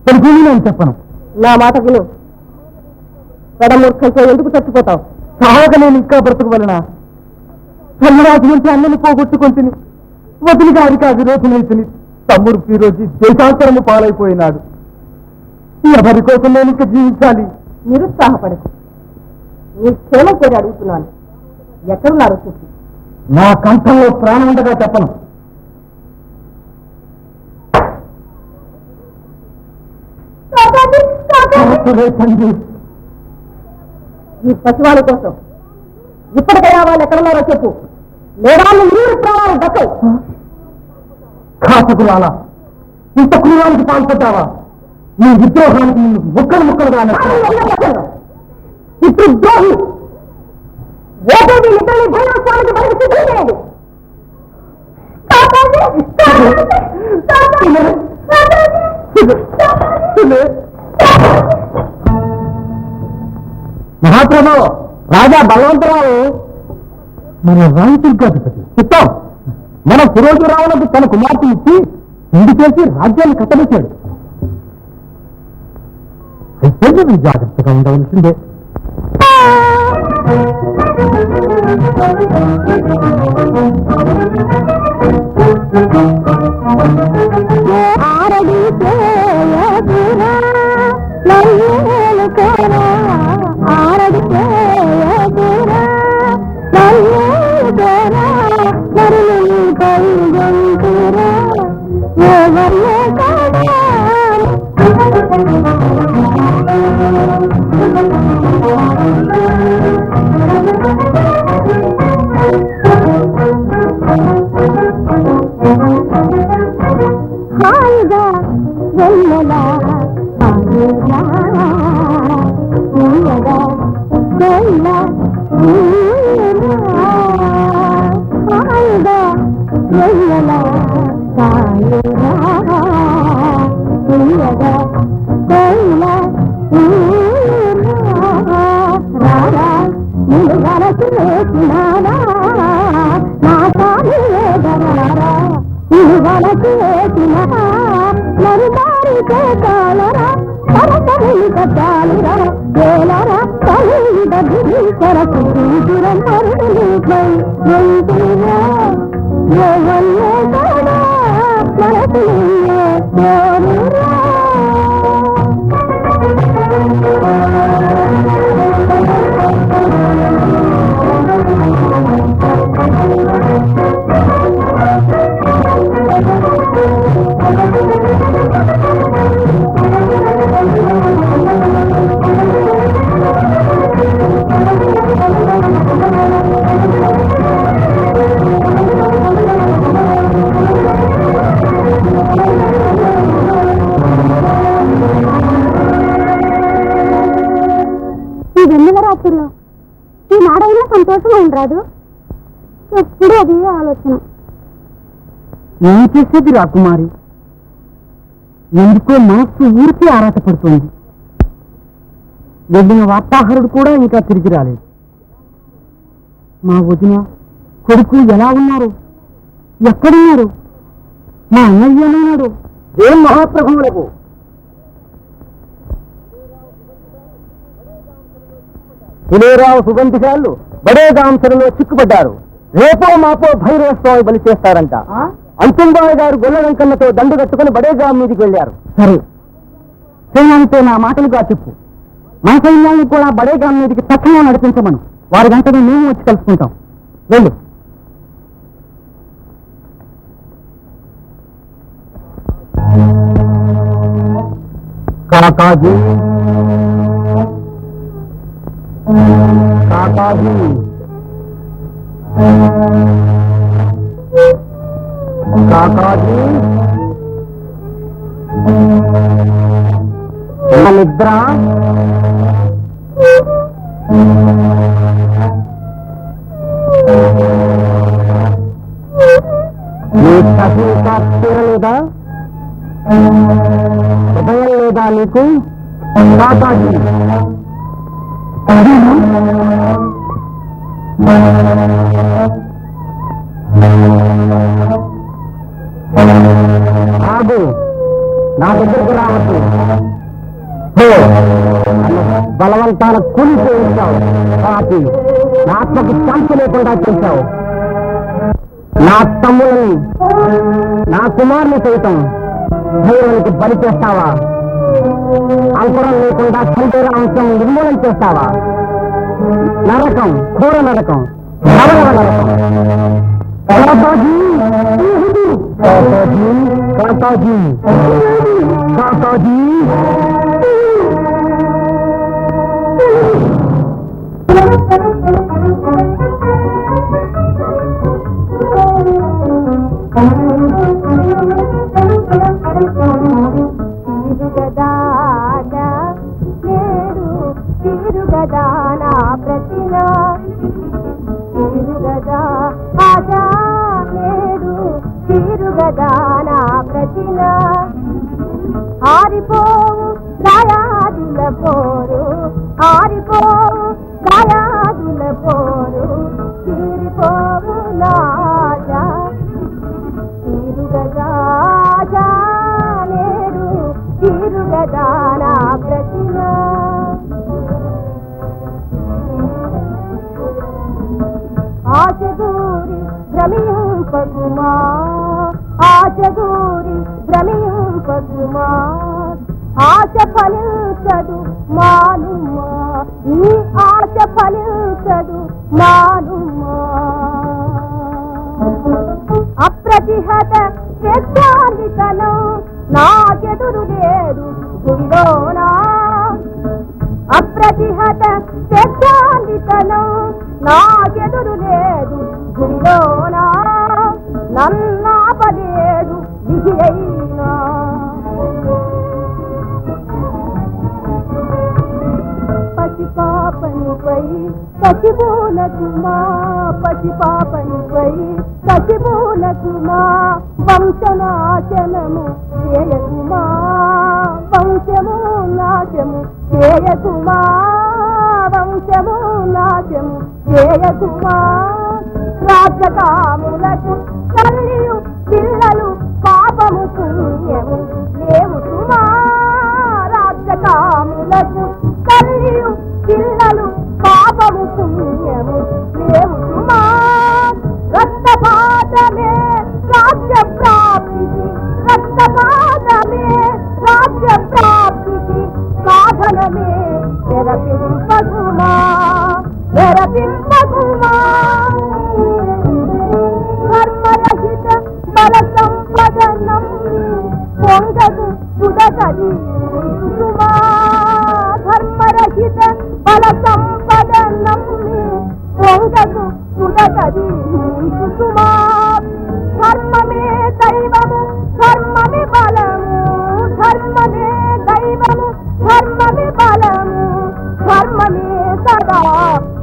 తెలుగు నేను చెప్పను. నా మాట విను. పెడమూర్ఖంతో ఎందుకు చచ్చిపోతావు? సాగ నేను ఇంకా బ్రతకవలనా? చల్లరాజు నుంచి అన్నని పోగొట్టుకుంటుని వదిలి గారికి ఆ విరోధులైతుని తమ్ముడు ఈ రోజు దేశాంతరము పాలైపోయినాడు. ఎవరి కోసం నేను ఇంకా జీవించాలి? నిరుత్సాహపడకు. నీ క్షేమం కోరి అడుగుతున్నాను. ఎక్కడున్నారో చెప్పు. నా కంఠంలో ప్రాణం ఉండగా చెప్పను. తండ్రి, ఈ పశువాల కోసం ఇప్పటికైనా వాళ్ళు ఎక్కడున్నారో చెప్పు. లేదా మీరు ప్రాణాలు దక్కవు. ఘాతకురాలా, ఇంత క్రూరానికి పాల్పడ్డావా? నీ విద్రోహానికి నిన్ను ముక్కలు ముక్కలుగా ఇప్పుడు ద్రోహి రేపు వీళ్ళిద్దరిని భైరవస్వామికి బయటకు సిద్ధం మహాప్రభు, రాజా బలవంతరావు మన రాజదుర్గాధిపతి చిత్తం మన ఫిరోజురావులకు తన కుమార్తె ఇచ్చి ఇండి చేసి రాజ్యాన్ని కట్టబెట్టాడు. అయితే మీరు జాగ్రత్తగా ఉండవలసిందే. వెయ్యలా సాయురా తీయగా కోయిలా రారా నిన్ను వరసి వేసినారా నా సామి వేదరారా నిన్ను వరసి వేసినా నరు దారి కాలరా పరసరిక చాలురా వేలరా కలిద గిరీశ్వరకు దూరం మరుడులపై వెంటిరా ఎవల్లే కాడా మనసులే కోరురా వెన్నెలరాత్రుల్లో ఈ నాడైనా సంతోషంగా ఉండరాదు ఎప్పుడు అది ఆలోచన ఏం చేసేది రాకుమారి ఎందుకో మనస్సు ఊరికే ఆరాటపడుతోంది వెళ్ళిన వార్తాహరుడు కూడా ఇంకా తిరిగి రాలేదు మా వదిన కొడుకు ఎలా ఉన్నారు ఎక్కడున్నారు మా అన్నయ్య ఏమన్నాడు ఏం మహాప్రభువులకు పులేరావు సుగంధిశాలు బడేగాంసలో చిక్కుపడ్డారు రేపో మాపో భైరవస్వామి బలి చేస్తారంట అంతంబాయ్ గారు గొల్లవంకన్నతో దండు కట్టుకుని బడేగాం మీదికి వెళ్ళారు సరే సేనానితో నా మాటలుగా చెప్పు మన సైన్యాన్ని కూడా బడేగాం మీదికి తక్షణం నడిపించమను వారి గంటనే మేము వచ్చి కలుసుకుంటాం వెళ్ళు కాకాజీ కాకాజీ కాకాజీ నిద్ర నీ కసి తీరలేదా హృదయం లేదా నీకు కాకాజీ ఆగు నా దగ్గరకు రావచ్చు బలవంతాన కూలిపోయించావు పాపి నా ఆత్మకు శాంతి లేకుండా చేశావు నా తమ్ములని నా కుమారుని సైతం భైరవునికి బలి చేస్తావా అంకురం లేకుండా చంపేర అంశం నిర్మూలన చేస్తావా నరకం ఘోర నరకం నరక నరకం కాకాజీ కాకాజీ కాకాజీ తిరుగదానా ప్రతిన తిరుగదా ఆజా నేడు తిరుగదానా ప్రతిన ఆరిపోవు గాయాదుల పోరు ఆరిపోవు గాయాదుల పోరు తీరిపోవు నాజా తిరుగదా ఆజా నేడు తిరుగదానా ప్రతిన ఆశగూరి భ్రమింపకుమా ఆశగూరి భ్రమింపకుమా ఆశ ఫలించదు మానుమా నీ ఆశ ఫలించదు మానుమా అప్రతిహత స్వేచ్ఛాన్వితనం నాకెదురు లేదు గురిలోనా అప్రతిహత స్వేచ్ఛాన్వితనం నాకెదురు లేదు గురిలోనా నన్నాపలేడు విధి అయినా పసిపాపనిపై పసిబోనకుమా పసిపాపనిపై పసిబోన చేయకుమా వంశనాశనము చేయకుమా వంశము నాశము చేయకుమా వంశము నాశము చేయకుమా రాజకాములకు తల్లియు పిల్లలు పాపము పుణ్యము లేవు సుమా రాజకాములకు తల్లియు పిల్లలు పాపము పుణ్యము లేవు సుమా రక్తపాతమే రాజ్య ప్రాప్తికి రక్తపాతమే రాజ్య ప్రాప్తికి సాధనమే తెరపింపకుమా తెరపింపకుమా ధర్మరహిత బల సంపద నమ్మి పొంగదు సుడకది సుమా ధర్మరహిత బల సంపద నమ్మి పొంగదు సుడకది సుమా ధర్మమే దైవము ధర్మమే బలము ధర్మమే దైవము ధర్మమే బలము ధర్మమే సదా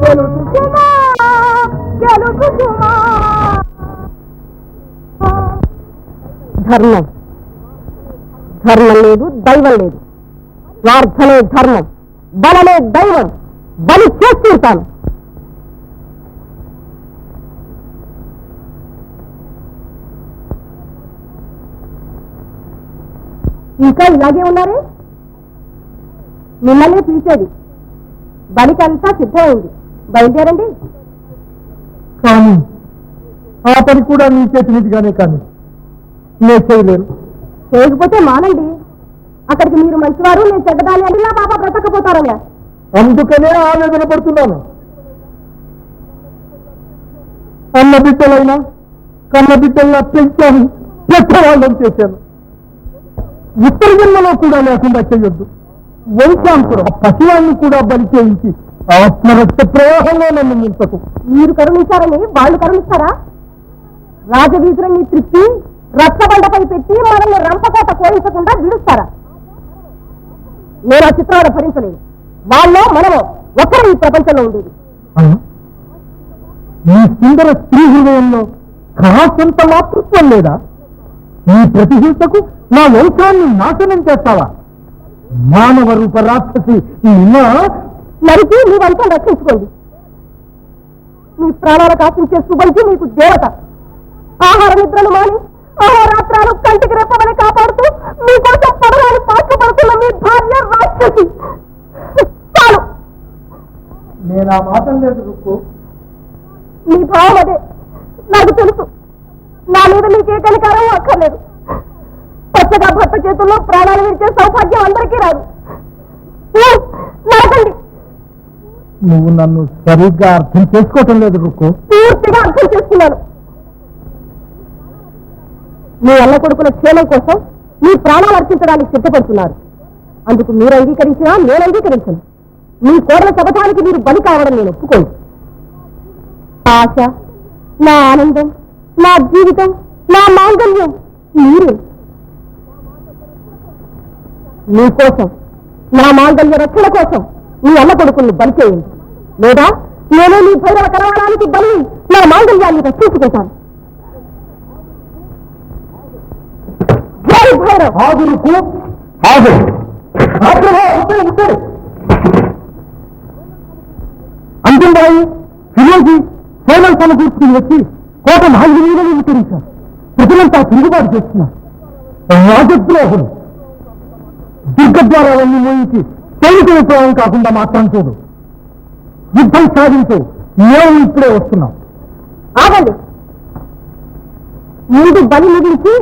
గెలుచుమా గెలుచుమా ధర్మం ధర్మం లేదు దైవం లేదు స్వార్థమే ధర్మం బలమే దైవం బలి చేస్తుంటాను ఇంకా ఇలాగే ఉన్నారే మిమ్మల్ని పిలిచేది బలికంతా సిద్ధమైంది బయలుదేరండి కానీ ఆ పని కూడా నీ చేతి మీదుగానే కానీ నేను చేయలేను చేయకపోతే మానండి అక్కడికి మీరు మంచివారు నేను చెడ్డదాని అని నా పాప బ్రతకపోతారయ్యా అందుకనే ఆవేదన పడుతున్నాను అన్న బిడ్డలైనా కన్న బిడ్డల్లా పెంచాను పెద్దవాళ్ళని చేశాను ఉత్తర జన్మలో కూడా లేకుండా చేయొద్దు వంశాంకురం పశువాన్ని కూడా బలి చేయించి ఆత్మరక్త ప్రవాహంలో నన్ను ముంచకు మీరు కరుణించారని వాళ్ళు కరుణిస్తారా రాజవీధులన్నీ త్రిప్పి రక్తబండపై పెట్టి మనల్ని రంపకోట కోయించకుండా విడుస్తారా నేను ఆ చిత్రాలు భరించలేదు వాళ్ళో మనమో ఒకరు ఈ ప్రపంచంలో ఉండేది ఈ సుందర స్త్రీ హృదయంలో కాసంత మాతృత్వం లేదా ఈ ప్రతిహింసకు నా వంశాన్ని నాశనం చేస్తావా మానవ రూప రాక్షసి నరికి మీ వంశం రక్షించుకోండి మీ ప్రాణాలకు ఆశించే సుబంచి మీకు దేవత ఆహార నిద్రలు మాని అహోరాత్రాలు కంటికి రెప్పమని కాపాడుతూ మీకోసం పడవాని పాటలు పడుతున్న మీ భార్య రాక్షసి చాలు నేను ఆ మాట లేదు రుక్కు మీ భావం అదే నాకు తెలుసు నా మీద మీకే కనికారం అక్కర్లేదు పచ్చగా భర్త చేతుల్లో ప్రాణాలు విడిచే సౌభాగ్యం అందరికీ రాదు నరకండి నువ్వు నన్ను సరిగ్గా అర్థం చేసుకోవటం లేదు రుక్కు పూర్తిగా అర్థం చేసుకున్నాను మీ అన్న కొడుకుల క్షేమం కోసం మీ ప్రాణాలు అర్పించడానికి సిద్ధపడుతున్నారు అందుకు మీరు అంగీకరించినా నేను అంగీకరించను మీ కోరల శపథానికి మీరు బలి కావడం నేను ఒప్పుకోను ఆశ నా ఆనందం నా జీవితం నా మాంగళ్యం మీరు మీకోసం నా మాంగళ్య రక్షణ కోసం మీ అన్న కొడుకుల్ని బలి చేయండి లేదా నేనే మీ భైరవ కరవడానికి బలి నా మాంగళ్యాన్ని రక్షించుకుంటాను జై భైరవ్ ఆగు రుక్కు ఆగు అంజంబాయి ఫిరోజీ సైన్యం సమకూర్చుకుని వచ్చి కోట నాలుగు నీళ్ళని విస్తరించారు ప్రజలంతా తిరుగుబాటు చేస్తున్నారు రాజద్రోహులు దుర్గద్వారాలన్నీ మోయించి సైనిక విప్లవం కాకుండా మాత్రం చూడు యుద్ధం సాధించు మేము ఇప్పుడే వస్తున్నాం ఆగండి ముందు బలి ముగించి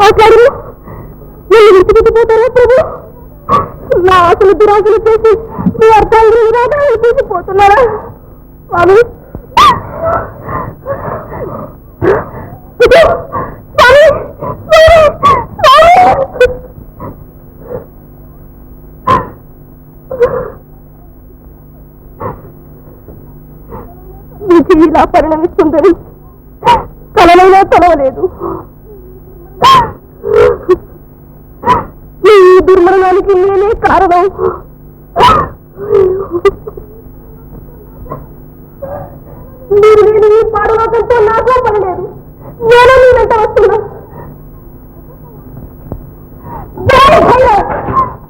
మాట్లాడు నేను విడిచిపెట్టిపోతారా ప్రభు? నా ఆశలు దురాశలు చేసి మీ అర్థాలు నిరాధారాలు చేసిపోతున్నారా స్వామి? విధి ఇలా పరిణమిస్తుందని కలనైనా తలవలేదు. ఈ దుర్మరణానికి నేనే కారణం. మీరు నేను ఈ పాడవాకంతో నాతో పడలేదు. నేను మీ వెంట వస్తున్నా.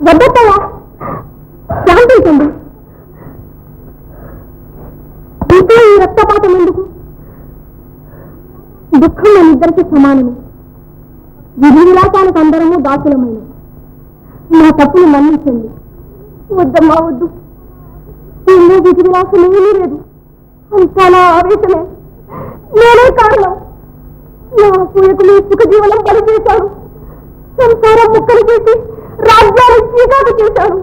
వద్దయ్యా, శాంతించండి. ఇంట్లో ఈ రక్తపాతం ఎందుకు? దుఃఖం మన ఇద్దరికి సమానమే. విధి విలాసానికి అందరము దాసులమైన. నా తప్పును మన్నించండి. వద్దమ్మా వద్దు. ఎన్నో విధి విలాసం ఏమీ లేదు. అంతా నా ఆవేశమే. నేనే కారణం. నా పూయకు మీ సుఖ జీవనం బలి చేశాడు. సంసారం ముక్కలు చేసి రాజ్యాన్ని చీకాకు చేశాడు.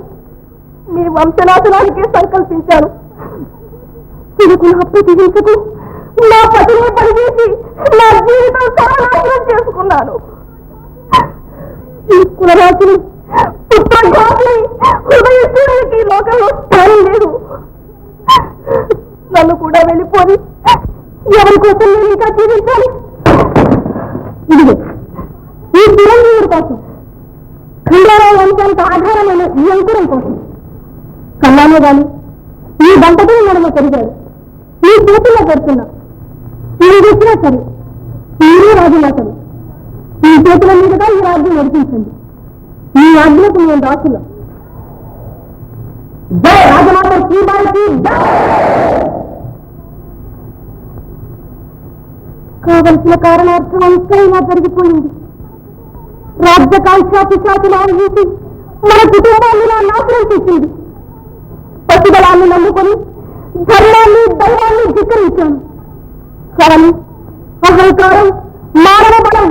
మీ వంశనాశనానికే సంకల్పించాను. తిరుగు నా ప్రతిహింసకు నా పతిని పనిచేసి నా జీవితం సర్వనాశనం చేసుకున్నాను. ఈ కులరాశులు పుత్రఘాతుని హృదయశూరునికి లోకంలో స్థానం లేదు. నన్ను కూడా వెళ్ళిపోయి ఎవరి కోసం నేను ఇంకా జీవించాలి? ఇదిగే ఈ చిరంజీవుడి కోసం, ఖండారావు వంశానికి ఆధారమైన ఈ అంకురం కోసం. కన్నానే గాని ఈ దంపతులు నడుమ పెరిగాడు. ఈ చేతుల్లో పెడుతున్నా. మీరు తెచ్చినా సరే, మీరే రాజులా సరే, ఈ చేతుల మీదుగా ఈ రాజ్యం నడిపించండి. ఈ ఆజ్ఞకు మేము దాసులం. జై రాజమాత శ్రీబాయికి జై. కావలసిన కారణార్థం అంతా ఇలా జరిగిపోయింది. రాజ్యకాంక్ష పిశాచులు ఆలోచించి మన కుటుంబాన్ని నా నాశనం చేసింది. పట్టుదలాన్ని నమ్ముకొని ధర్మాన్ని దైవాన్ని ధిక్కరించాను. కానీ అహంకారం, మానవ బలం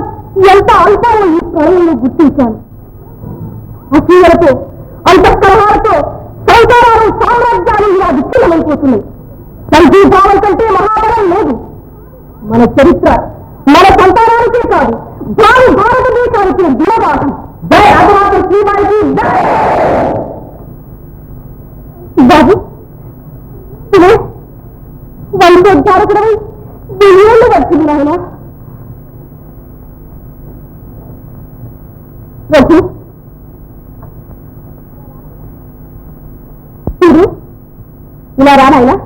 ఎంత అల్పాలను ఈ ప్రళయంలో గుర్తించాను. అసూయలతో, అంతఃకరణాలతో సంసారాలు, సామ్రాజ్యాలు ఇలా విచ్ఛిన్నమైపోతున్నాయి. సంఘీభావం కంటే మహాబలం లేదు. మన చరిత్ర మన సంతానానికే కాదు, భావి భారతదేశానికి దినవాసం. జయ రాజమాత శ్రీవారికి బాబు, ఇదే వంశోద్ధారకుడై దివ్యంలో వచ్చింది నాయన. రఘు, చూడు, ఇలా రా నాయనా.